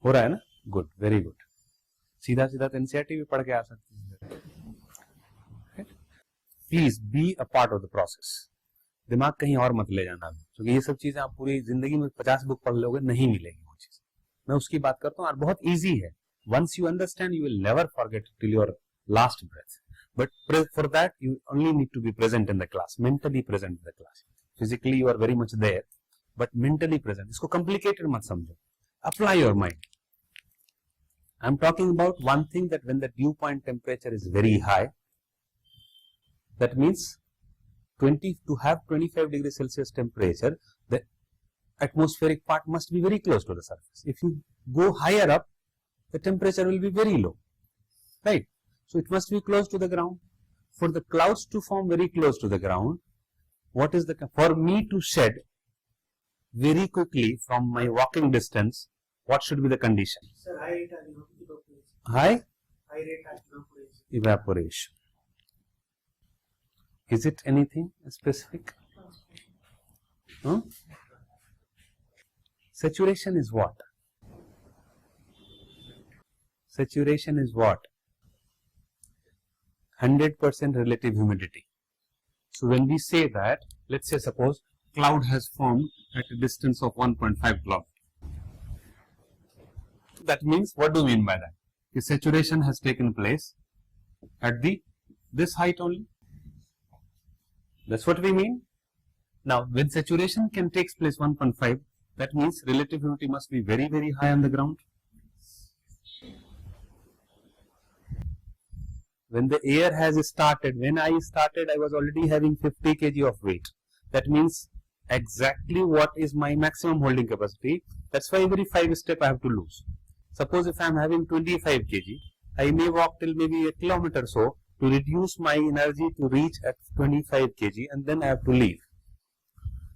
हो रहा है ना? Good, very good. सीधा सीधा तो NCERT भी पढ़ के आ सकते हैं. Please be a part of the process. दिमाग कहीं और मत ले जाना, क्योंकि ये सब चीजें आप पूरी जिंदगी में 50 बुक पढ़ लोगे नहीं मिलेगी वो चीज. मैं उसकी बात करता हूँ और बहुत इजी है. Once you understand, you will never forget till your last breath. But for that, you only need to be present in the class, mentally present in the class. Physically, you are very much there, but mentally present. इसको complicated मत समझो. Apply your mind. I'm talking about one thing, that when the dew point temperature is very high, that means to have 25 degrees Celsius temperature, the atmospheric part must be very close to the surface. If you go higher up, the temperature will be very low, right? So it must be close to the ground. For the clouds to form very close to the ground, for me to shed very quickly from my walking distance, what should be the condition? Sir, high rate evaporation. High Rate evaporation. evaporation. Is it anything specific? Saturation is what? Saturation is what? 100% relative humidity. So when we say that, let's say suppose cloud has formed at a distance of 1.5 kilometers. That means, what do we mean by that? The saturation has taken place at this height only. That's what we mean. Now, when saturation can take place 1.5, that means relative humidity must be very, very high on the ground. When the air has started, when I started, I was already having 50 kg of weight. That means exactly what is my maximum holding capacity. That's why every 5 steps I have to lose. Suppose if I am having 25 kg, I may walk till maybe a kilometer or so to reduce my energy to reach at 25 kg, and then I have to leave.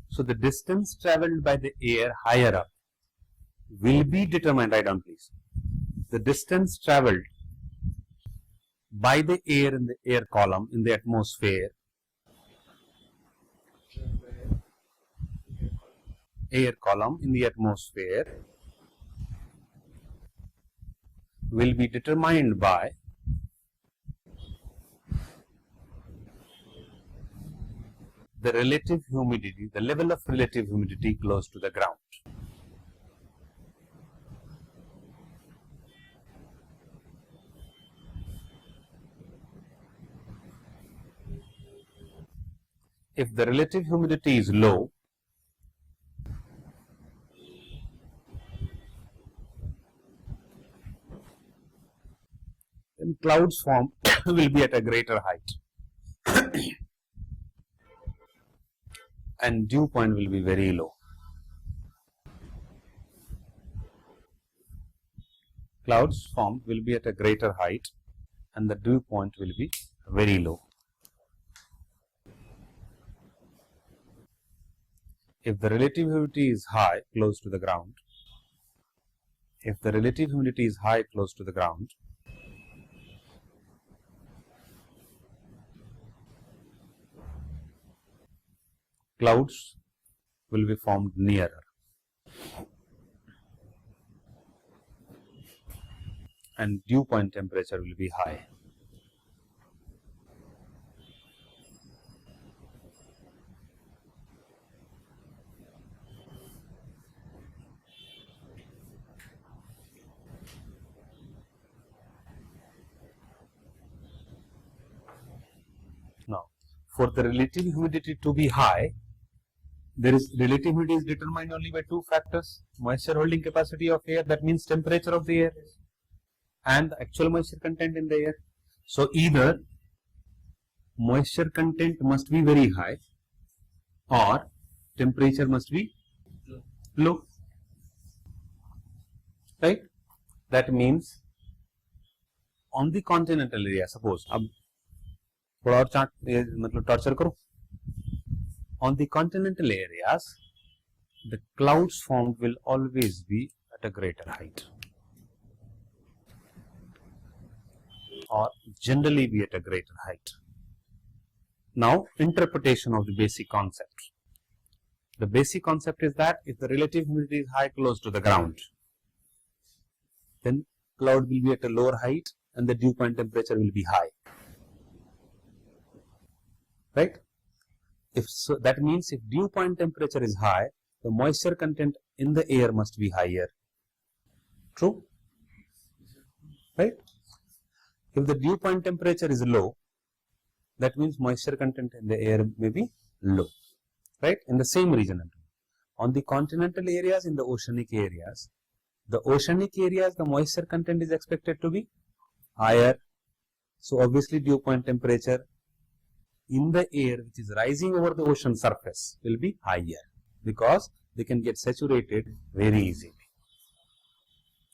So the distance traveled by the air higher up will be determined. Write down please. The distance traveled by the air in the air column in the atmosphere, will be determined by the relative humidity, the level of relative humidity close to the ground. If the relative humidity is low, then clouds form will be at a greater height and dew point will be very low. Clouds form will be at a greater height and the dew point will be very low. If the relative humidity is high close to the ground, clouds will be formed nearer and dew point temperature will be high. for the relative humidity to be high, there is relative humidity is determined only by two factors: moisture holding capacity of air, that means temperature of the air, and the actual moisture content in the air. So either moisture content must be very high or temperature must be low, right? That means on the continental area, suppose अब थोड़ा और chart मतलब torture करो. On the continental areas, the clouds formed will always be at a greater height, or generally be at a greater height. Now, interpretation of the basic concept. The basic concept is that if the relative humidity is high close to the ground, then cloud will be at a lower height and the dew point temperature will be high. Right? If so, that means if dew point temperature is high, the moisture content in the air must be higher. True? Right? If the dew point temperature is low, that means moisture content in the air may be low. Right? In the same region. On the continental areas, in the oceanic areas, the moisture content is expected to be higher. So obviously dew point temperature in the air which is rising over the ocean surface will be higher, because they can get saturated very easily.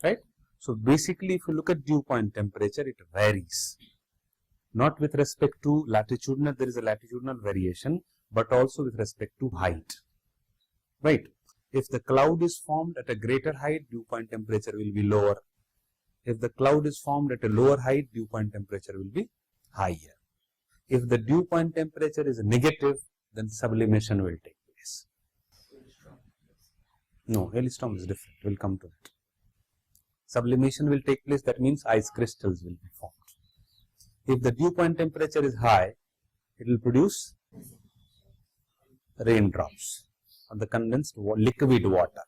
Right? So basically if you look at dew point temperature, it varies. Not with respect to latitudinal, there is a latitudinal variation, but also with respect to height. Right? If the cloud is formed at a greater height, dew point temperature will be lower. If the cloud is formed at a lower height, dew point temperature will be higher. If the dew point temperature is negative, then sublimation will take place. No, hailstorm is different. We'll come to that. Sublimation will take place, that means ice crystals will be formed. If the dew point temperature is high, it will produce raindrops or the condensed liquid water.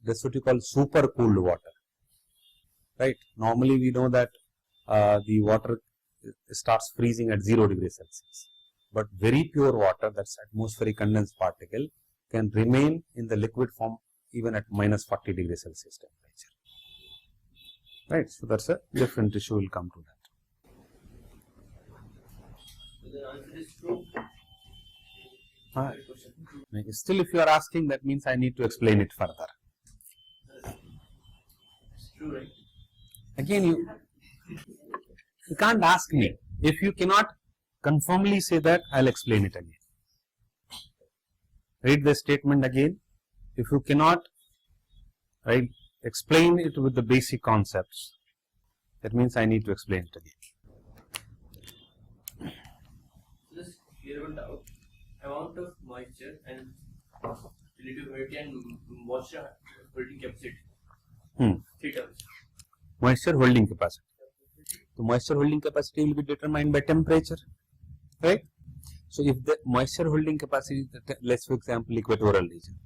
That's what you call super cooled water. Right? Normally we know that the water starts freezing at 0 degrees Celsius. But very pure water, that's atmospheric condensed particle, can remain in the liquid form even at minus 40 degrees Celsius temperature. Right? So that's a different issue. We'll come to that. So the answer is true. Still, if you are asking, that means I need to explain it further. It's true, right? Again, you can't ask me. If you cannot confirmly say that, I'll explain it again. Read the statement again. If you cannot explain it with the basic concepts, that means I need to explain it again. Just clear one doubt. Amount of moisture and relative humidity and moisture holding capacity. 3 terms. Moisture holding capacity. So moisture holding capacity will be determined by temperature, right? So if the moisture holding capacity, let's for example equatorial region.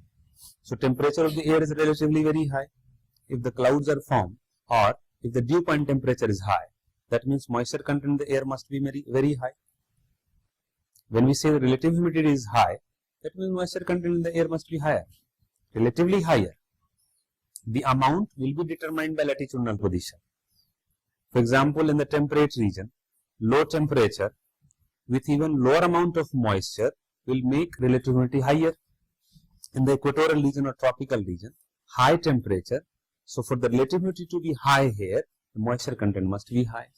So temperature of the air is relatively very high. If the clouds are formed, or if the dew point temperature is high, that means moisture content in the air must be very, very high. When we say the relative humidity is high, that means moisture content in the air must be higher, relatively higher. The amount will be determined by latitudinal position. For example, in the temperate region, low temperature with even lower amount of moisture will make relative humidity higher. In the equatorial region or tropical region, high temperature. So for the relative humidity to be high here, the moisture content must be high.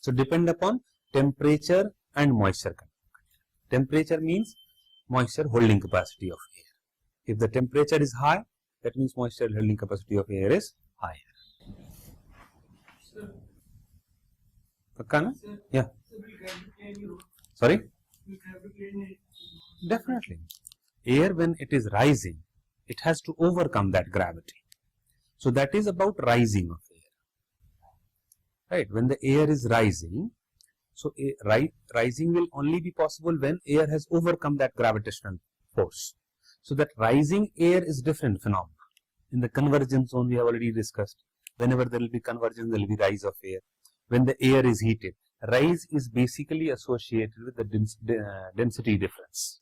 So depend upon temperature and moisture content. Temperature means moisture holding capacity of air. If the temperature is high, that means moisture holding capacity of air is higher. Yeah. Sorry? Definitely. Air, when it is rising, it has to overcome that gravity. So that is about rising of air. Right? When the air is rising, so rising will only be possible when air has overcome that gravitational force. So that rising air is different phenomenon. In the convergence zone, we have already discussed. Whenever there will be convergence, there will be rise of air. When the air is heated, rise is basically associated with the density difference.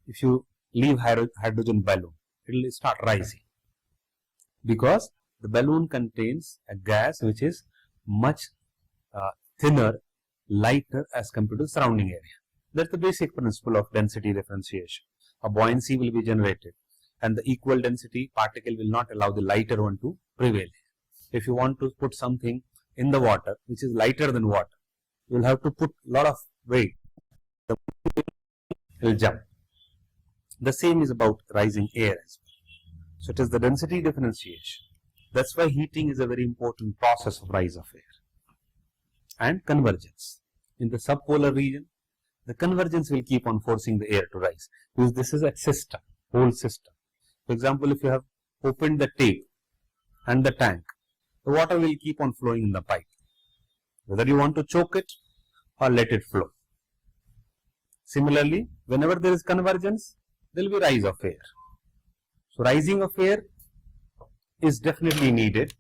If you leave hydrogen balloon, it will start rising because the balloon contains a gas which is much thinner, lighter as compared to the surrounding area. That's the basic principle of density differentiation. A buoyancy will be generated and the equal density particle will not allow the lighter one to prevail. If you want to put something in the water which is lighter than water, you will have to put a lot of weight. The will jump. The same is about rising air as well. So it is the density differentiation. That's why heating is a very important process of rise of air. And convergence. In the subpolar region, the convergence will keep on forcing the air to rise because this is a system, whole system. For example, if you have opened the tape and the tank, the water will keep on flowing in the pipe. Whether you want to choke it or let it flow. Similarly, whenever there is convergence, there will be rise of air. So, rising of air is definitely needed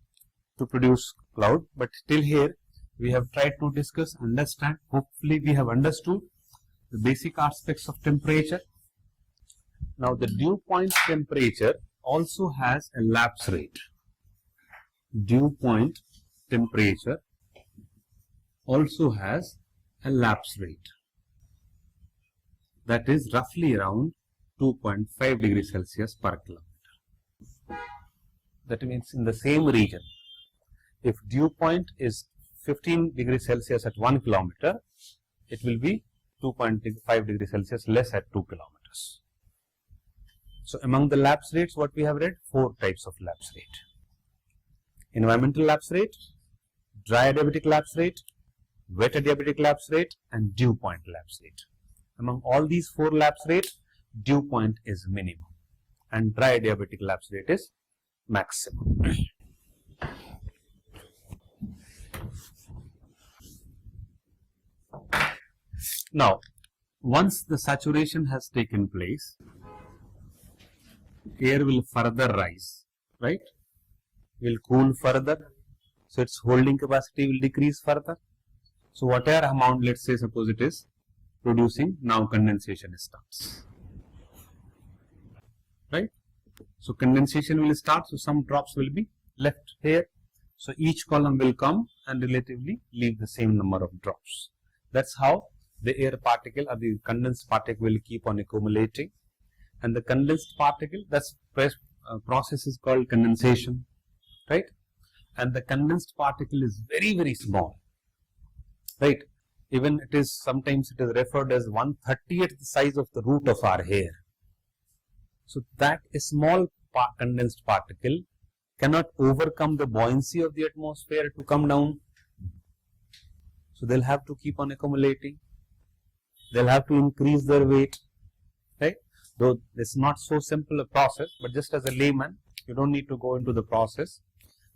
to produce cloud, but till here we have tried to discuss, understand, hopefully we have understood the basic aspects of temperature. Now, the dew point temperature also has a lapse rate. Dew point temperature also has a lapse rate, that is roughly around 2.5 degrees Celsius per kilometer. That means in the same region, if dew point is 15 degrees Celsius at 1 kilometer, it will be 2.5 degrees Celsius less at 2 kilometers. So among the lapse rates, what we have read, 4 types of lapse rate. Environmental lapse rate, dry adiabatic lapse rate, wet adiabatic lapse rate, and dew point lapse rate. Among all these 4 lapse rates, dew point is minimum and dry adiabatic lapse rate is maximum. Now, once the saturation has taken place, air will further rise, right? Will cool further, so its holding capacity will decrease further. So whatever amount, let's say suppose it is producing, now condensation starts, right? So condensation will start, so some drops will be left here. So each column will come and relatively leave the same number of drops. That's how the air particle or the condensed particle will keep on accumulating. And the condensed particle, that's process is called condensation, right? And the condensed particle is very, very small, right? Even it is, sometimes it is referred as 1/30th the size of the root of our hair. So that small condensed particle cannot overcome the buoyancy of the atmosphere to come down. So they'll have to keep on accumulating. They'll have to increase their weight, right? Though it's not so simple a process, but just as a layman, you don't need to go into the process.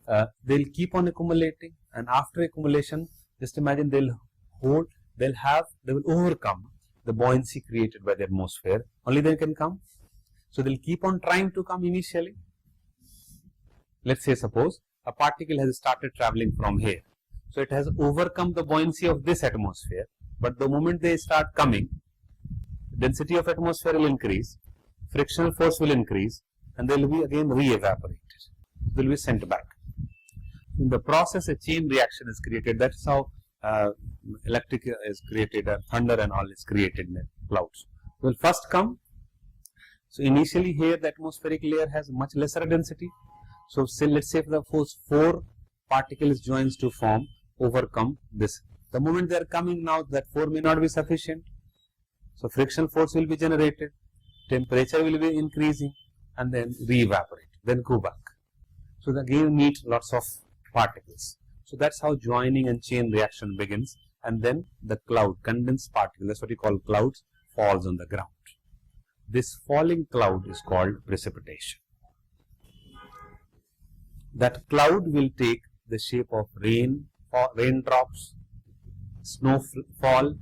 They'll keep on accumulating, and after accumulation, just imagine they will overcome the buoyancy created by the atmosphere. Only they can come. So they'll keep on trying to come initially. Let's say suppose a particle has started traveling from here. So it has overcome the buoyancy of this atmosphere, but the moment they start coming, the density of atmosphere will increase, frictional force will increase, and they will be again re-evaporated. They will be sent back. In the process, a chain reaction is created. That's how electric is created, thunder and all is created in the clouds. Will first come. So initially here the atmospheric layer has much lesser density. So let's say the first 4 particles joins to form, overcome this. The moment they are coming now, that 4 may not be sufficient. So frictional force will be generated, temperature will be increasing, and then re-evaporate, then go back. So again meet lots of particles. So that's how joining and chain reaction begins, and then the cloud, condensed particle, that's what we call clouds, falls on the ground. This falling cloud is called precipitation. That cloud will take the shape of rain, or raindrops, snowfall,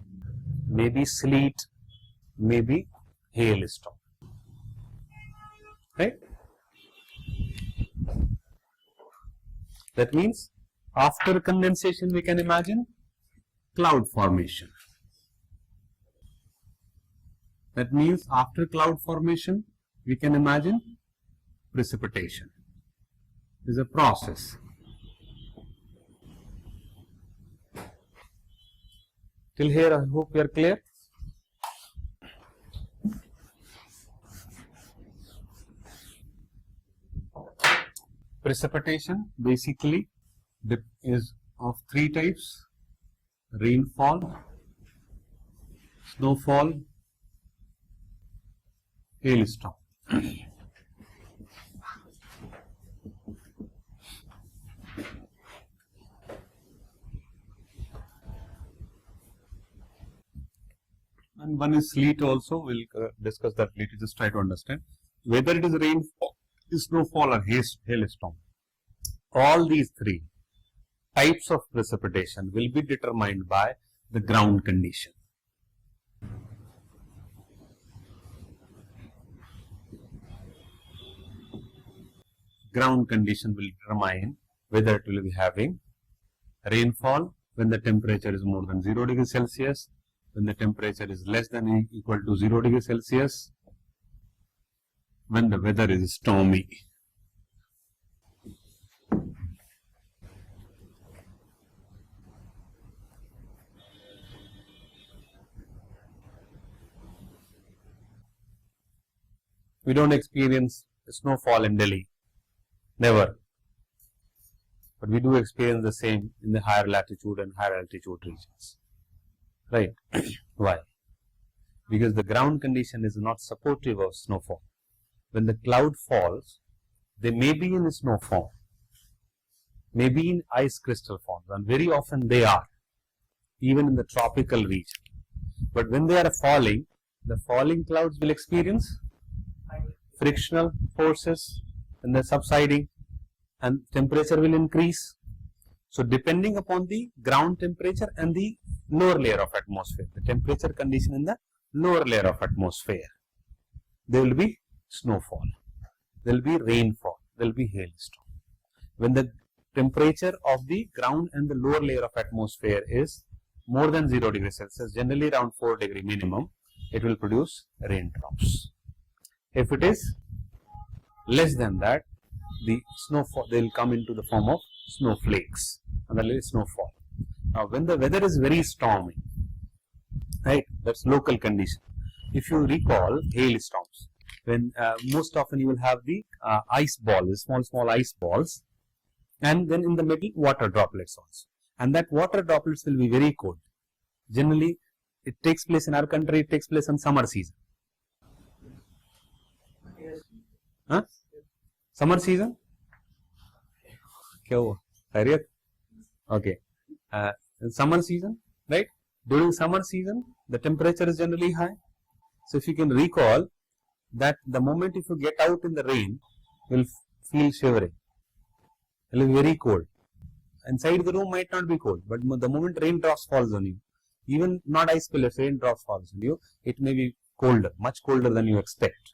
maybe sleet, maybe hailstorm, right? That means after condensation we can imagine cloud formation. That means after cloud formation, we can imagine precipitation. Is a process. Till here, I hope we are clear. Precipitation basically is of three types: rainfall, snowfall, hailstorm. And one is sleet also. We'll discuss that later. Just try to understand whether it is rainfall, snowfall, or hailstorm. All these three types of precipitation will be determined by the ground condition. Ground condition will determine whether it will be having rainfall when the temperature is more than 0 degrees Celsius, when the temperature is less than or equal to 0 degrees Celsius, when the weather is stormy. We don't experience snowfall in Delhi, never. But we do experience the same in the higher latitude and higher altitude regions. Right? Why? Because the ground condition is not supportive of snowfall. When the cloud falls, they may be in snow form, may be in ice crystal forms, and very often they are, even in the tropical region. But when they are falling, the falling clouds will experience frictional forces and the subsiding, and temperature will increase. So depending upon the ground temperature and the lower layer of atmosphere, the temperature condition in the lower layer of atmosphere, there will be snowfall, there will be rainfall, there will be hailstorm. When the temperature of the ground and the lower layer of atmosphere is more than 0 degrees Celsius, generally around 4 degree minimum, it will produce raindrops. If it is less than that, the snowfall, they will come into the form of snowflakes, and that is snowfall. Now, when the weather is very stormy, right, that's local condition. If you recall hailstorms, when most often you will have the ice balls, small ice balls, and then in the middle water droplets also, and that water droplets will be very cold. Generally, it takes place in our country. It takes place in summer season. Huh? Summer season? क्या हुआ? खैरियत? Okay. In summer season, right? During summer season, the temperature is generally high. So if you can recall that the moment if you get out in the rain, you will feel shivering. It will be very cold. Inside the room might not be cold, but the moment raindrops falls on you, even not ice pillars, raindrops falls on you, it may be colder, much colder than you expect.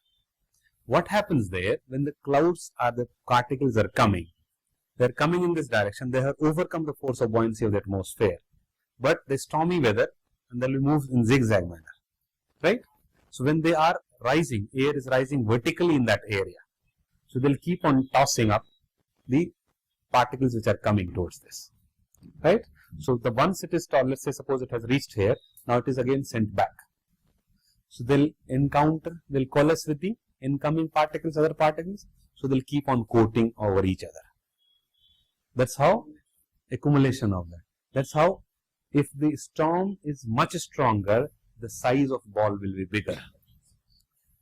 What happens there when the clouds or the particles are coming? They are coming in this direction. They have overcome the force of buoyancy of the atmosphere. But the stormy weather, and they will move in zigzag manner, right? So when they are rising, air is rising vertically in that area. So they'll keep on tossing up the particles which are coming towards this, right? So the once it is tall, let's say suppose it has reached here, now it is again sent back. So they'll encounter, they'll coalesce with the incoming particles, other particles, so they'll keep on coating over each other. That's how accumulation of that. That's how if the storm is much stronger, the size of ball will be bigger.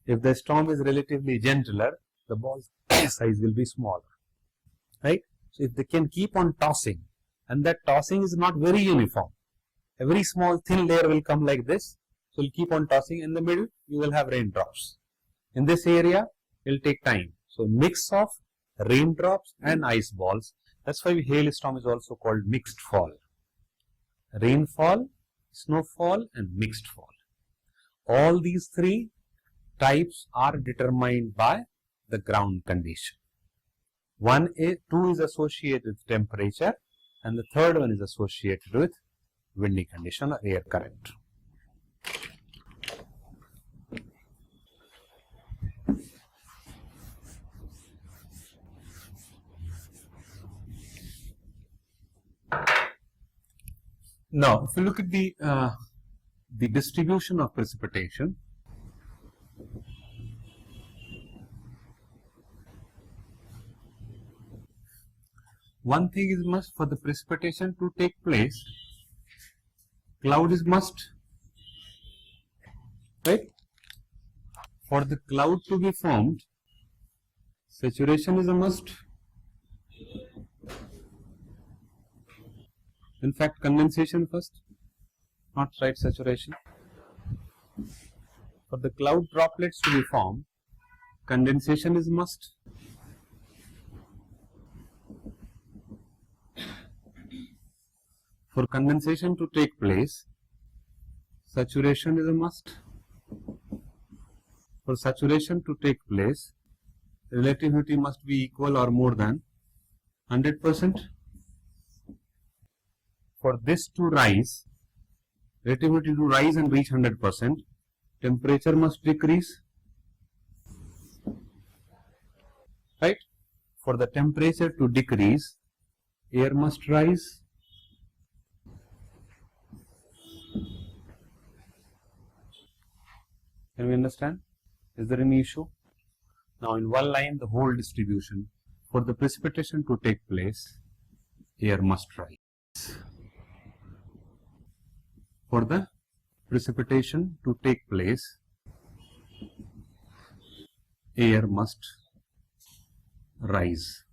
If the storm is relatively gentler, the ball size will be smaller, right? So if they can keep on tossing, and that tossing is not very uniform, a very small thin layer will come like this, so you'll keep on tossing. In the middle, you will have raindrops. In this area, it will take time. So mix of raindrops and ice balls. That's why hailstorm is also called mixed fall. Rainfall, snowfall, and mixed fall. All these three types are determined by the ground condition. Two is associated with temperature, and the third one is associated with windy condition or air current. Now, if you look at the distribution of precipitation, one thing is must: for the precipitation to take place, cloud is must, right? For the cloud to be formed, saturation is a must. In fact, condensation first, not right saturation. For the cloud droplets to be formed, condensation is must. For condensation to take place, saturation is a must. For saturation to take place, relativity must be equal or more than 100%. For this to rise, relativity to rise and reach 100%, temperature must decrease, right? For the temperature to decrease, air must rise. Can we understand? Is there any issue? Now, in one line, the whole distribution. For the precipitation to take place, air must rise. For the precipitation to take place, air must rise.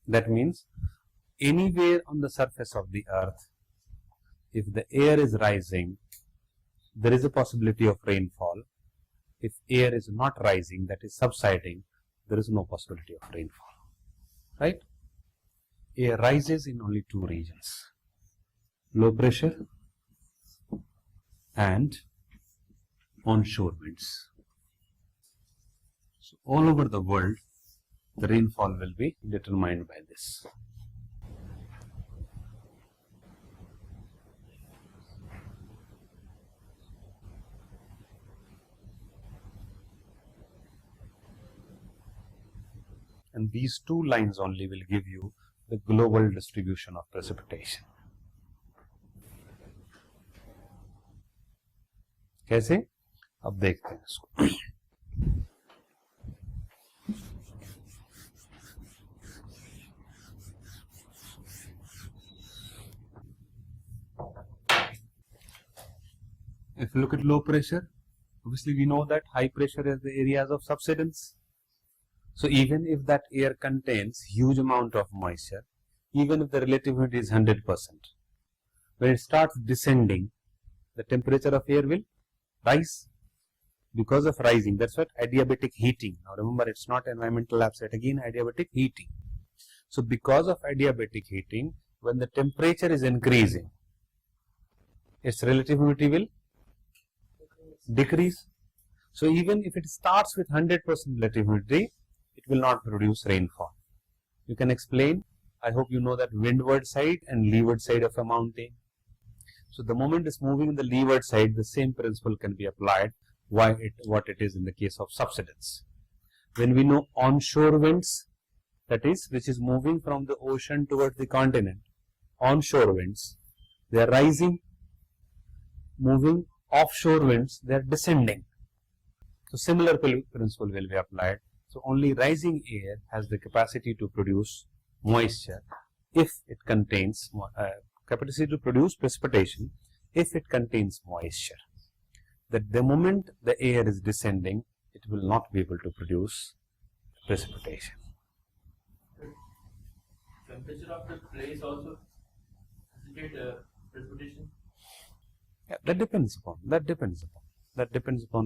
That means anywhere on the surface of the earth, if the air is rising, there is a possibility of rainfall. If air is not rising, that is subsiding, there is no possibility of rainfall, right? Air rises in only two regions, low pressure and onshore winds. So all over the world, the rainfall will be determined by this. And these two lines only will give you the global distribution of precipitation. कैसे? अब देखते हैं इसको. If you look at low pressure, obviously we know that high pressure is the areas of subsidence. So even if that air contains huge amount of moisture, even if the relative humidity is 100%, when it starts descending, the temperature of air will rise because of rising. That's what adiabatic heating. Now remember, it's not environmental upset, again adiabatic heating. So because of adiabatic heating, when the temperature is increasing, its relative humidity will decrease. So even if it starts with 100% relative humidity, it will not produce rainfall. You can explain. I hope you know that windward side and leeward side of a mountain. So the moment it's moving in the leeward side, the same principle can be applied. What it is in the case of subsidence. When we know onshore winds, that is, which is moving from the ocean towards the continent, onshore winds, they are rising. Moving offshore winds, they are descending. So similar principle will be applied. So only rising air has the capacity to produce moisture if it contains capacity to produce precipitation if it contains moisture. That the moment the air is descending, it will not be able to produce precipitation. Temperature of the place also facilitate precipitation. Yeah, that depends upon,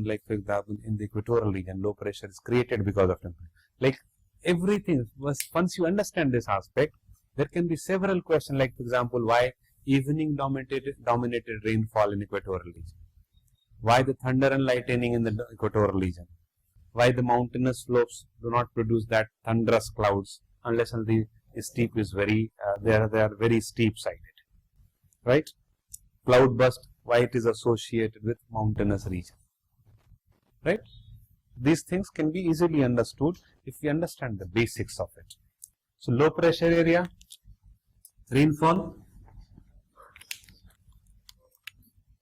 like for example, in the equatorial region, low pressure is created because of temperature. Like everything, once you understand this aspect, there can be several questions, like for example, why evening dominated rainfall in equatorial region? Why the thunder and lightning in the equatorial region? Why the mountainous slopes do not produce that thunderous clouds unless steep is very, they are very steep sided, right? Cloud burst, why it is associated with mountainous region, right? These things can be easily understood if we understand the basics of it. So low pressure area, rainfall,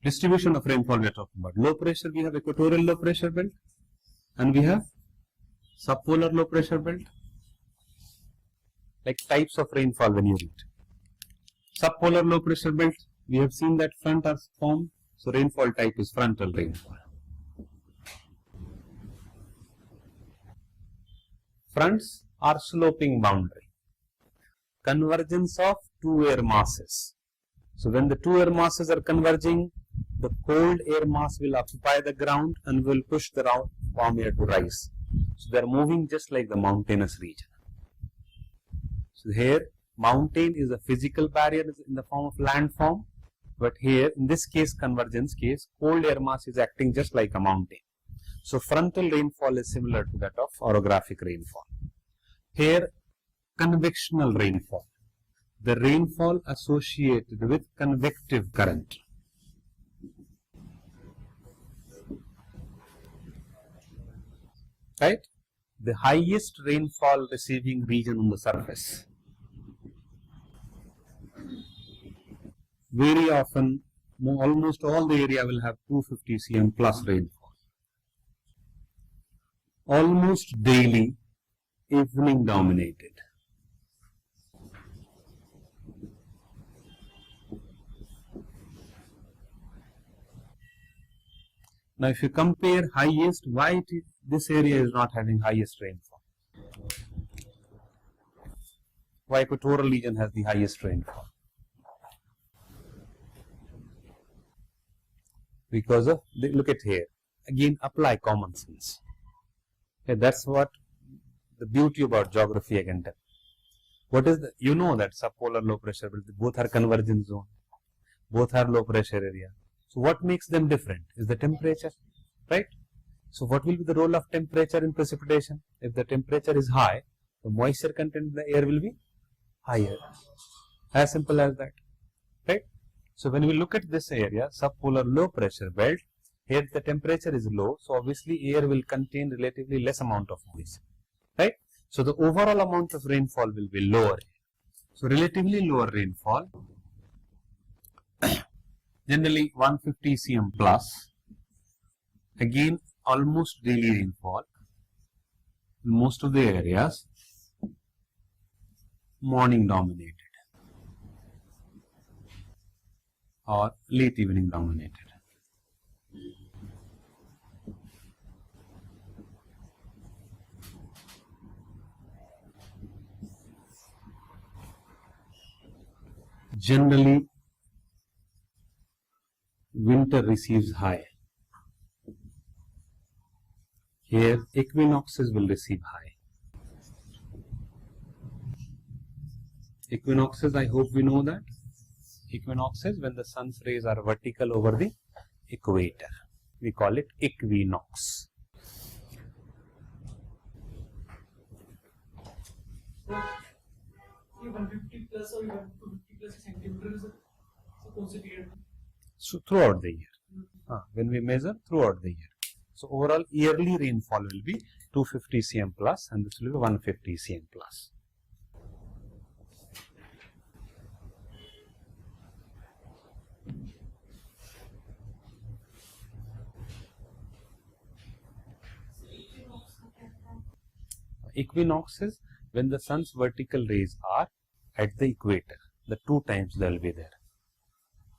distribution of rainfall we are talking about. Low pressure, we have equatorial low pressure belt and we have subpolar low pressure belt, like types of rainfall when you read. Subpolar low pressure belt, we have seen that front are formed, so rainfall type is frontal rainfall. Fronts are sloping boundary, convergence of two air masses. So when the two air masses are converging, the cold air mass will occupy the ground and will push the warm air to rise. So they are moving just like the mountainous region. So here mountain is a physical barrier in the form of landform, but here in this case, convergence case, cold air mass is acting just like a mountain. So frontal rainfall is similar to that of orographic rainfall. Here convectional rainfall, the rainfall associated with convective current. Right? The highest rainfall receiving region on the surface. Very often, almost all the area will have 250 cm plus rainfall. Almost daily, evening dominated. Now, if you compare highest, why this area is not having highest rainfall? Why equatorial region has the highest rainfall? Because of, look at here, again apply common sense. Okay, that's what the beauty about geography I can tell. What is the, you know that subpolar low pressure, both are convergence zone, both are low pressure area. So what makes them different is the temperature, right? So what will be the role of temperature in precipitation? If the temperature is high, the moisture content in the air will be higher. As simple as that, right? So when we look at this area, subpolar low pressure belt, here the temperature is low, so obviously air will contain relatively less amount of moisture, right? So the overall amount of rainfall will be lower. So relatively lower rainfall, generally 150 cm plus, again almost daily rainfall in most of the areas, morning dominated or late evening dominated. Generally, winter receives high. Here, equinoxes will receive high. Equinoxes, I hope we know that. Equinoxes, when the sun's rays are vertical over the equator. We call it equinox. So, ये 150 plus or 250 plus centimeters is considered. So throughout the year, when we measure throughout the year. So overall yearly rainfall will be 250 cm plus and this will be 150 cm plus. Equinoxes, when the sun's vertical rays are at the equator, the two times they will be there,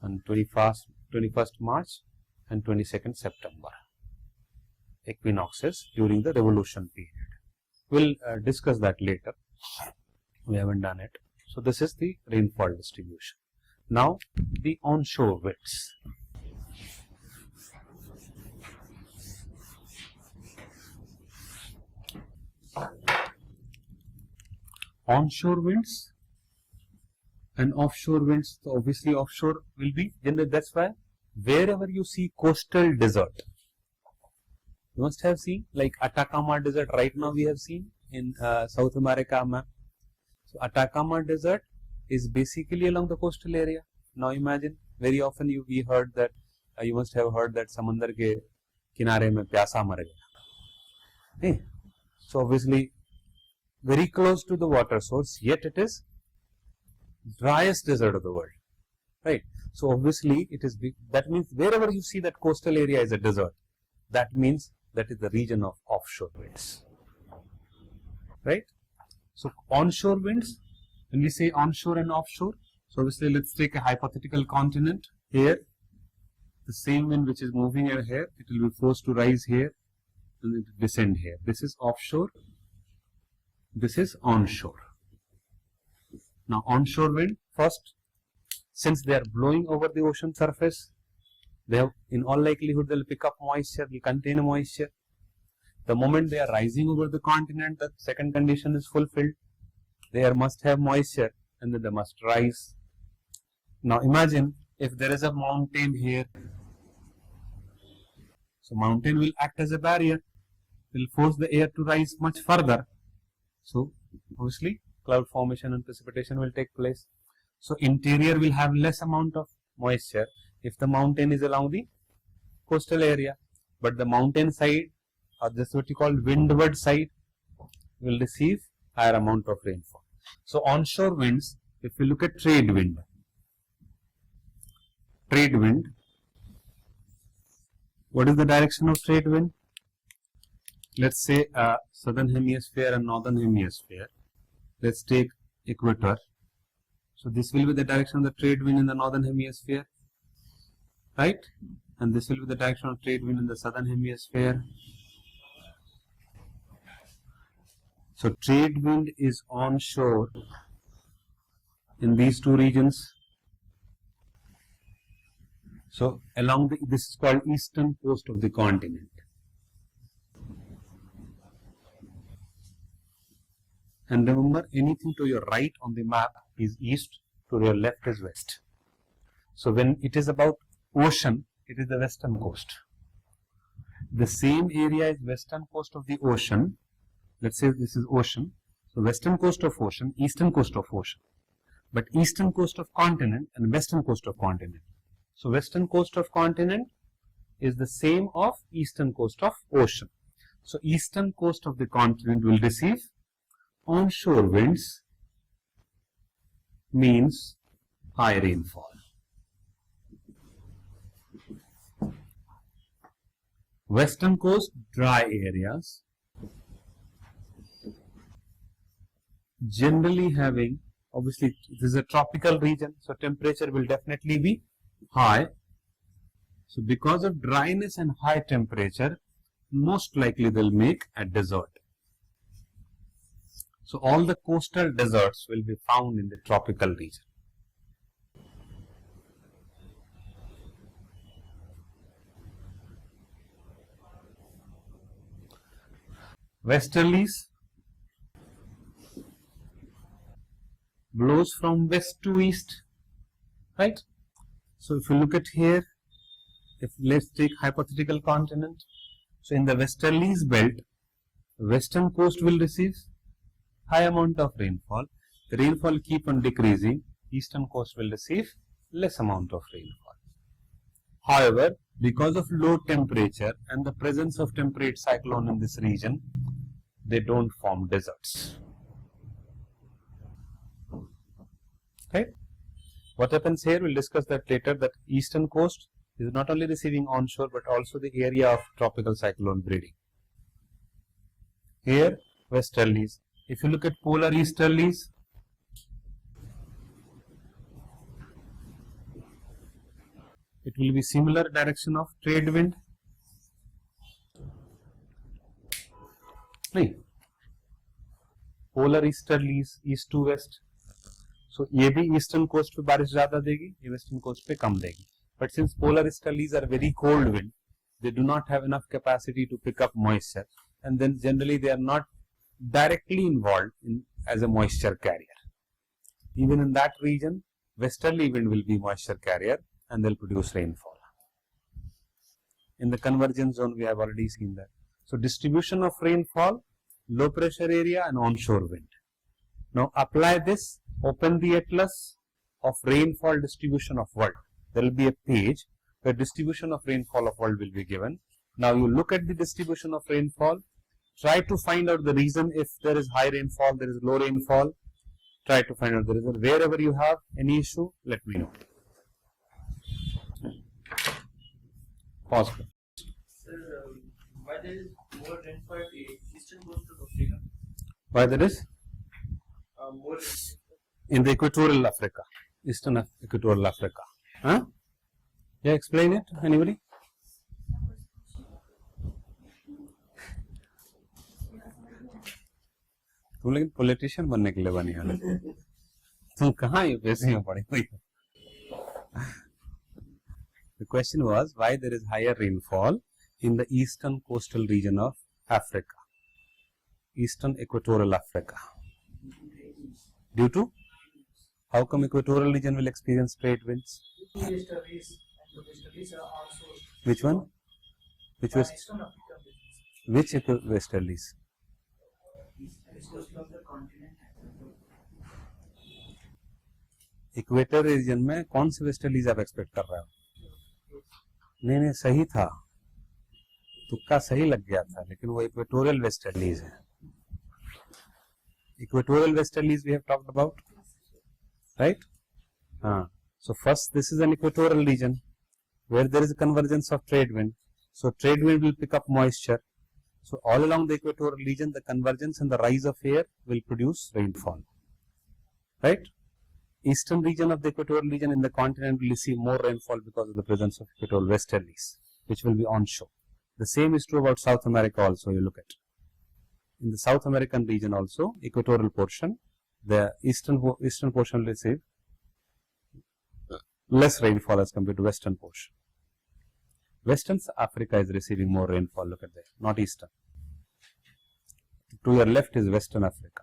on 21st March and 22nd September. Equinoxes during the revolution period. We'll discuss that later. We haven't done it. So this is the rainfall distribution. Now the onshore winds. Onshore winds and offshore winds. So obviously offshore will be, that's why wherever you see coastal desert, you must have seen like Atacama desert right now we have seen in South America map. So Atacama Desert is basically along the coastal area. Now imagine, very often we heard that, you must have heard that समंदर के किनारे में प्यासा मर गया. So obviously very close to the water source, yet it is driest desert of the world, right? So obviously it is big. That means wherever you see that coastal area is a desert, that means that is the region of offshore winds, right? So onshore winds, when we say onshore and offshore, so obviously let's take a hypothetical continent here. The same wind which is moving here, it will be forced to rise here and it will descend here. This is offshore, this is onshore. Now onshore wind, first, since they are blowing over the ocean surface, they have, in all likelihood, they will pick up moisture, will contain moisture. The moment they are rising over the continent, the second condition is fulfilled. They must have moisture and then they must rise. Now imagine if there is a mountain here. So mountain will act as a barrier, will force the air to rise much further. So obviously cloud formation and precipitation will take place. So interior will have less amount of moisture if the mountain is along the coastal area, but the mountain side, or this what you call windward side, will receive higher amount of rainfall. So onshore winds, if you look at trade wind, what is the direction of trade wind? Let's say southern hemisphere and northern hemisphere. Let's take equator. So this will be the direction of the trade wind in the northern hemisphere, right? And this will be the direction of trade wind in the southern hemisphere. So trade wind is onshore in these two regions. So along the, this is called eastern coast of the continent. And remember, anything to your right on the map is east, to your left is west. So when it is about ocean, it is the western coast. The same area is western coast of the ocean. Let's say this is ocean. So western coast of ocean, eastern coast of ocean. But eastern coast of continent and western coast of continent. So western coast of continent is the same of eastern coast of ocean. So eastern coast of the continent will receive onshore winds, means high rainfall. Western coast, dry areas, generally having, obviously this is a tropical region, so temperature will definitely be high. So because of dryness and high temperature, most likely they'll make a desert. So all the coastal deserts will be found in the tropical region. Westerlies blows from west to east, right? So if you look at here, if let's take hypothetical continent. So in the westerlies belt, western coast will receive high amount of rainfall. The rainfall keep on decreasing. Eastern coast will receive less amount of rainfall. However, because of low temperature and the presence of temperate cyclone in this region, they don't form deserts. Okay. What happens here, we'll discuss that later, that eastern coast is not only receiving onshore but also the area of tropical cyclone breeding. Here, westerlies. If you look at polar easterlies, it will be similar direction of trade wind. नहीं, polar easterlies, east to west. So ये भी eastern coast पे बारिश ज़्यादा देगी, ये western coast पे कम देगी. But since polar easterlies are very cold wind, they do not have enough capacity to pick up moisture, and then generally they are not directly involved in as a moisture carrier. Even in that region, westerly wind will be moisture carrier and they'll produce rainfall. In the convergence zone, we have already seen that. So distribution of rainfall, low pressure area and onshore wind. Now apply this, open the atlas of rainfall distribution of world. There will be a page where distribution of rainfall of world will be given. Now you look at the distribution of rainfall, try to find out the reason. If there is high rainfall, there is low rainfall, try to find out the reason. Wherever you have any issue, let me know. Pause. Sir, why there is more rainfall at the eastern coast of Africa? Why there is? More In the equatorial Africa, eastern equatorial Africa. Huh? Yeah, explain it. Anybody? तुम लेकिन politician बनने के लिए बनी हो, तुम कहाँ UPSC में पढ़ी हुई हो? The question was why there is higher rainfall in the eastern coastal region of Africa, eastern equatorial Africa. Due to? How come equatorial region will experience trade winds? Westerlies and the westerlies are also. Which one? Which was? Eastern Africa. Which westerlies? It's just from the continent. Equator region में कौन से westerlies आप expect कर रहे हो? नहीं सही था, तुक्का सही लग गया था, लेकिन वो इक्वेटोरियल वेस्टर्लीज है. Equatorial westerlies we have talked about, right? हाँ. So first this is an equatorial region where there is a convergence of trade wind. So trade wind will pick up moisture. So all along the equatorial region, the convergence and the rise of air will produce rainfall, right? Eastern region of the equatorial region in the continent will receive more rainfall because of the presence of equatorial westerlies, which will be onshore. The same is true about South America also. You look at in the South American region also, equatorial portion, the eastern portion will receive less rainfall as compared to western portion. Western Africa is receiving more rainfall. Look at that, not eastern. To your left is Western Africa.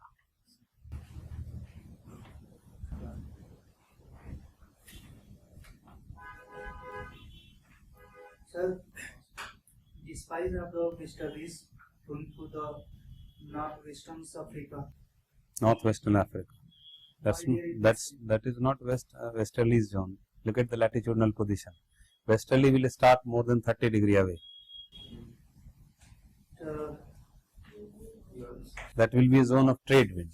Sir, despite of the westerlies going to the northwestern Africa. Northwestern Africa. That is not westerly zone. Look at the latitudinal position. Westerly will start more than 30 degrees away. That will be a zone of trade wind.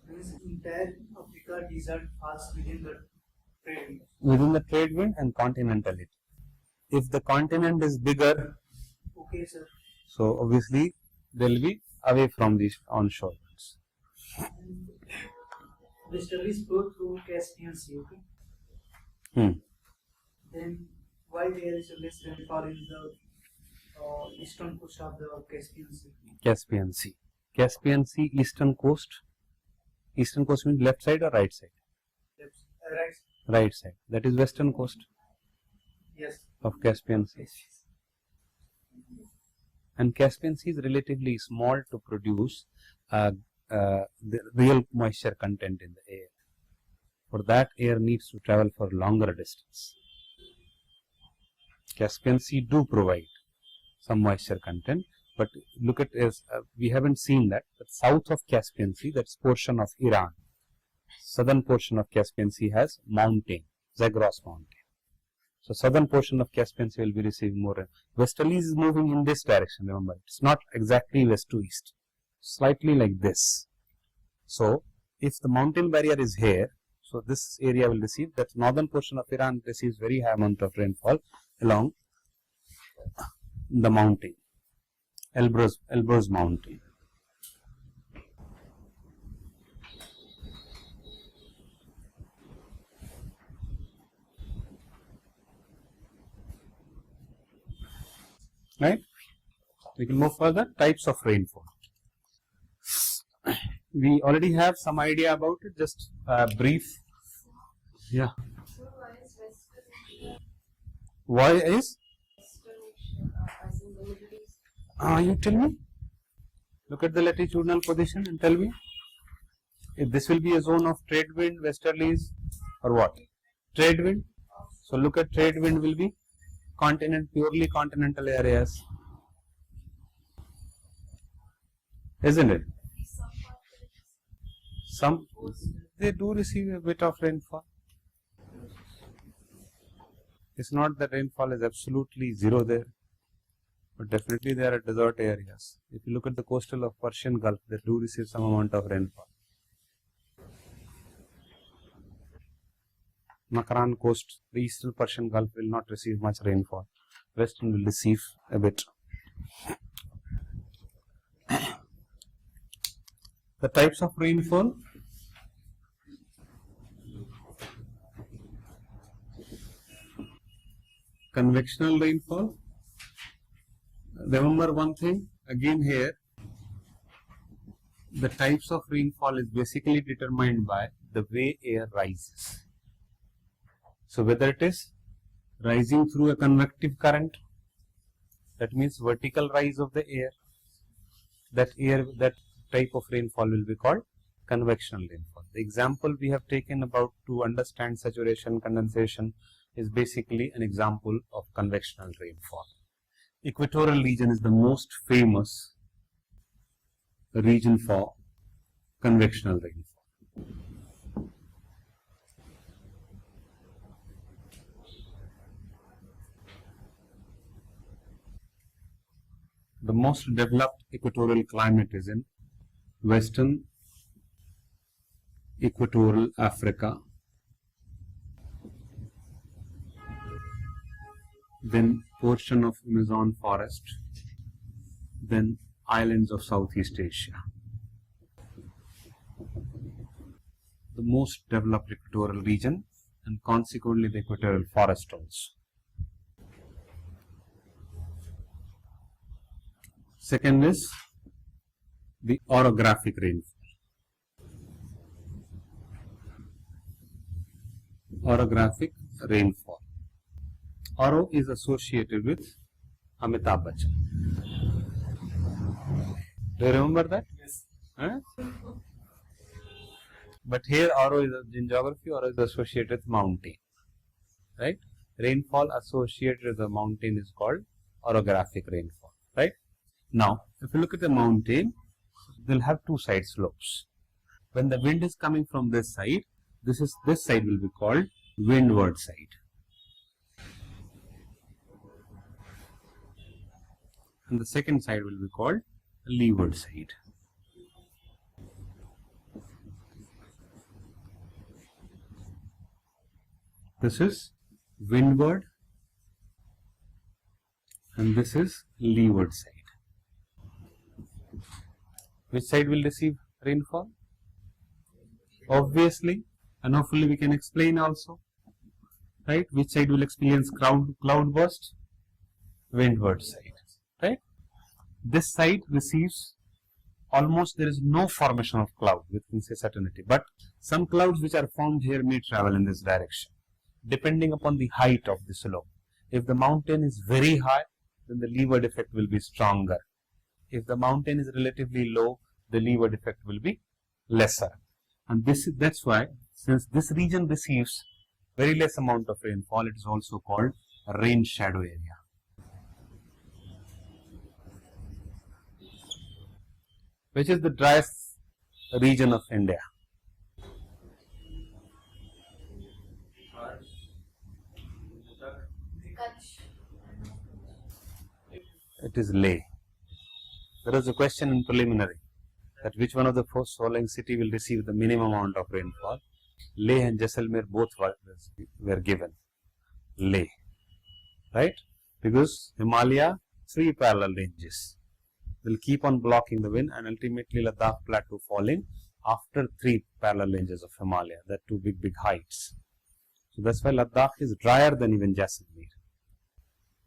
This entire Africa desert falls within the trade wind. Within the trade wind and continentality. If the continent is bigger, Okay, sir. so obviously they will be away from these onshore winds. Westerlies go through Caspian Sea, okay? Then why there is a less rainfall in the eastern coast of the Caspian Sea? Caspian Sea. Caspian Sea, eastern coast. Eastern coast means left side or right side? Right. Right side. That is western coast Yes. of Caspian Sea. And Caspian Sea is relatively small to produce the real moisture content in the air. For that, air needs to travel for longer distance. Caspian Sea do provide some moisture content, but look at this, we haven't seen that. But south of Caspian Sea, that's portion of Iran, southern portion of Caspian Sea has mountain, Zagros mountain. So southern portion of Caspian Sea will be receiving more rain. Westerlies is moving in this direction, remember. It's not exactly west to east. Slightly like this. So if the mountain barrier is here, so this area will receive, that northern portion of Iran receives very high amount of rainfall along the mountain, Elbrus mountain. Right? We can move further. Types of rainfall. We already have some idea about it. Just brief. Yeah. So why is Western Why is? as in the Middle East? You tell me. Look at the latitudinal position and tell me if this will be a zone of trade wind, westerlies, or what? Trade wind. So look at trade wind will be purely continental areas, isn't it? Some they do receive a bit of rainfall. It's not that rainfall is absolutely zero there, but definitely there are desert areas. If you look at the coastal of Persian Gulf, they do receive some amount of rainfall. Makran coast, the eastern Persian Gulf will not receive much rainfall. Western will receive a bit. The types of rainfall. Convectional rainfall. Remember one thing, again here, the types of rainfall is basically determined by the way air rises. So whether it is rising through a convective current, that means vertical rise of the air, that type of rainfall will be called convectional rainfall. The example we have taken about to understand saturation, condensation is basically an example of convectional rainfall. Equatorial region is the most famous region for convectional rainfall. The most developed equatorial climate is in Western Equatorial Africa, then portion of Amazon forest, then islands of Southeast Asia. The most developed equatorial region and consequently the equatorial forest also. Second is the orographic rainfall. Orographic rainfall. Oro is associated with Amitabh Bachchan. Do you remember that? Yes. Huh? But here Oro is in geography, Oro is associated with mountain. Right? Rainfall associated with the mountain is called orographic rainfall. Right? Now, if you look at the mountain, they'll have two side slopes. When the wind is coming from this side will be called windward side. And the second side will be called leeward side. This is windward and this is leeward side. Which side will receive rainfall? Obviously, and hopefully we can explain also. Right? Which side will experience cloud burst? Windward side. Right? This side receives almost there is no formation of cloud with certainty, but some clouds which are formed here may travel in this direction, depending upon the height of the slope. If the mountain is very high, then the leeward effect will be stronger. If the mountain is relatively low, the leeward effect will be lesser. And that's why, since this region receives very less amount of rainfall, it is also called a rain shadow area. Which is the driest region of India? It is Leh. There was a question in preliminary that which one of the following city will receive the minimum amount of rainfall. Leh and Jaisalmer both were given. Leh, right? Because Himalaya, 3 parallel ranges will keep on blocking the wind and ultimately Ladakh plateau falling after 3 parallel ranges of Himalaya, that 2 big heights. So that's why Ladakh is drier than even Jaisalmer.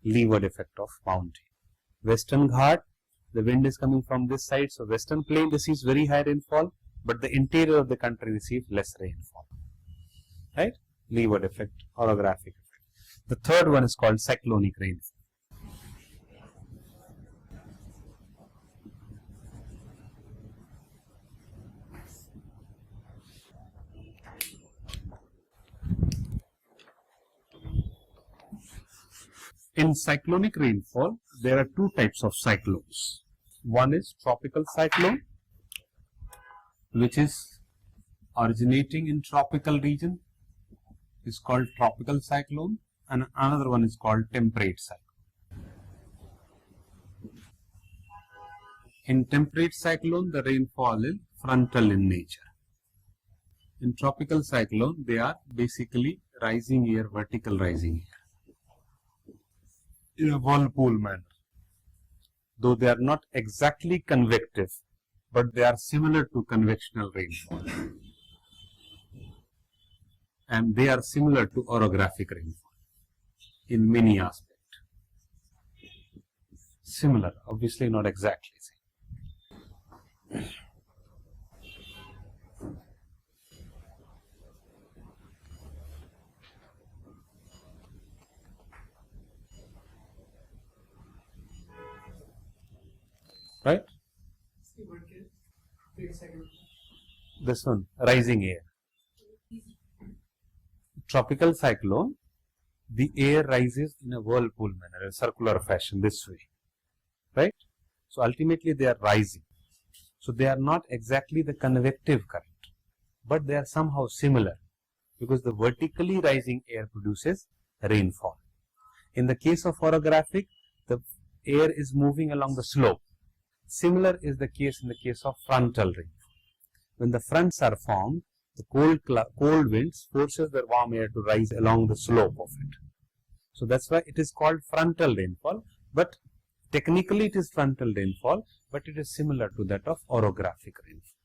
Leeward effect of mountain. Western Ghat, the wind is coming from this side, so western plain receives very high rainfall, but the interior of the country receives less rainfall. Right? Leeward effect, orographic effect. The third one is called cyclonic rainfall. In cyclonic rainfall, there are two types of cyclones. One is tropical cyclone, which is originating in tropical region, is called tropical cyclone, and another one is called temperate cyclone. In temperate cyclone, the rainfall is frontal in nature. In tropical cyclone, they are basically rising air, vertical rising air, in a whirlpool manner. Though they are not exactly convective, but they are similar to convectional rainfall. And they are similar to orographic rainfall in many aspects. Similar, obviously not exactly same. Right? This one, rising air. Tropical cyclone, the air rises in a whirlpool manner, a circular fashion, this way. Right? So ultimately they are rising. So they are not exactly the convective current, but they are somehow similar, because the vertically rising air produces rainfall. In the case of orographic, the air is moving along the slope. Similar is the case in the case of frontal rainfall. When the fronts are formed, the cold winds forces the warm air to rise along the slope of it. So that's why it is called frontal rainfall, but technically it is frontal rainfall, but it is similar to that of orographic rainfall.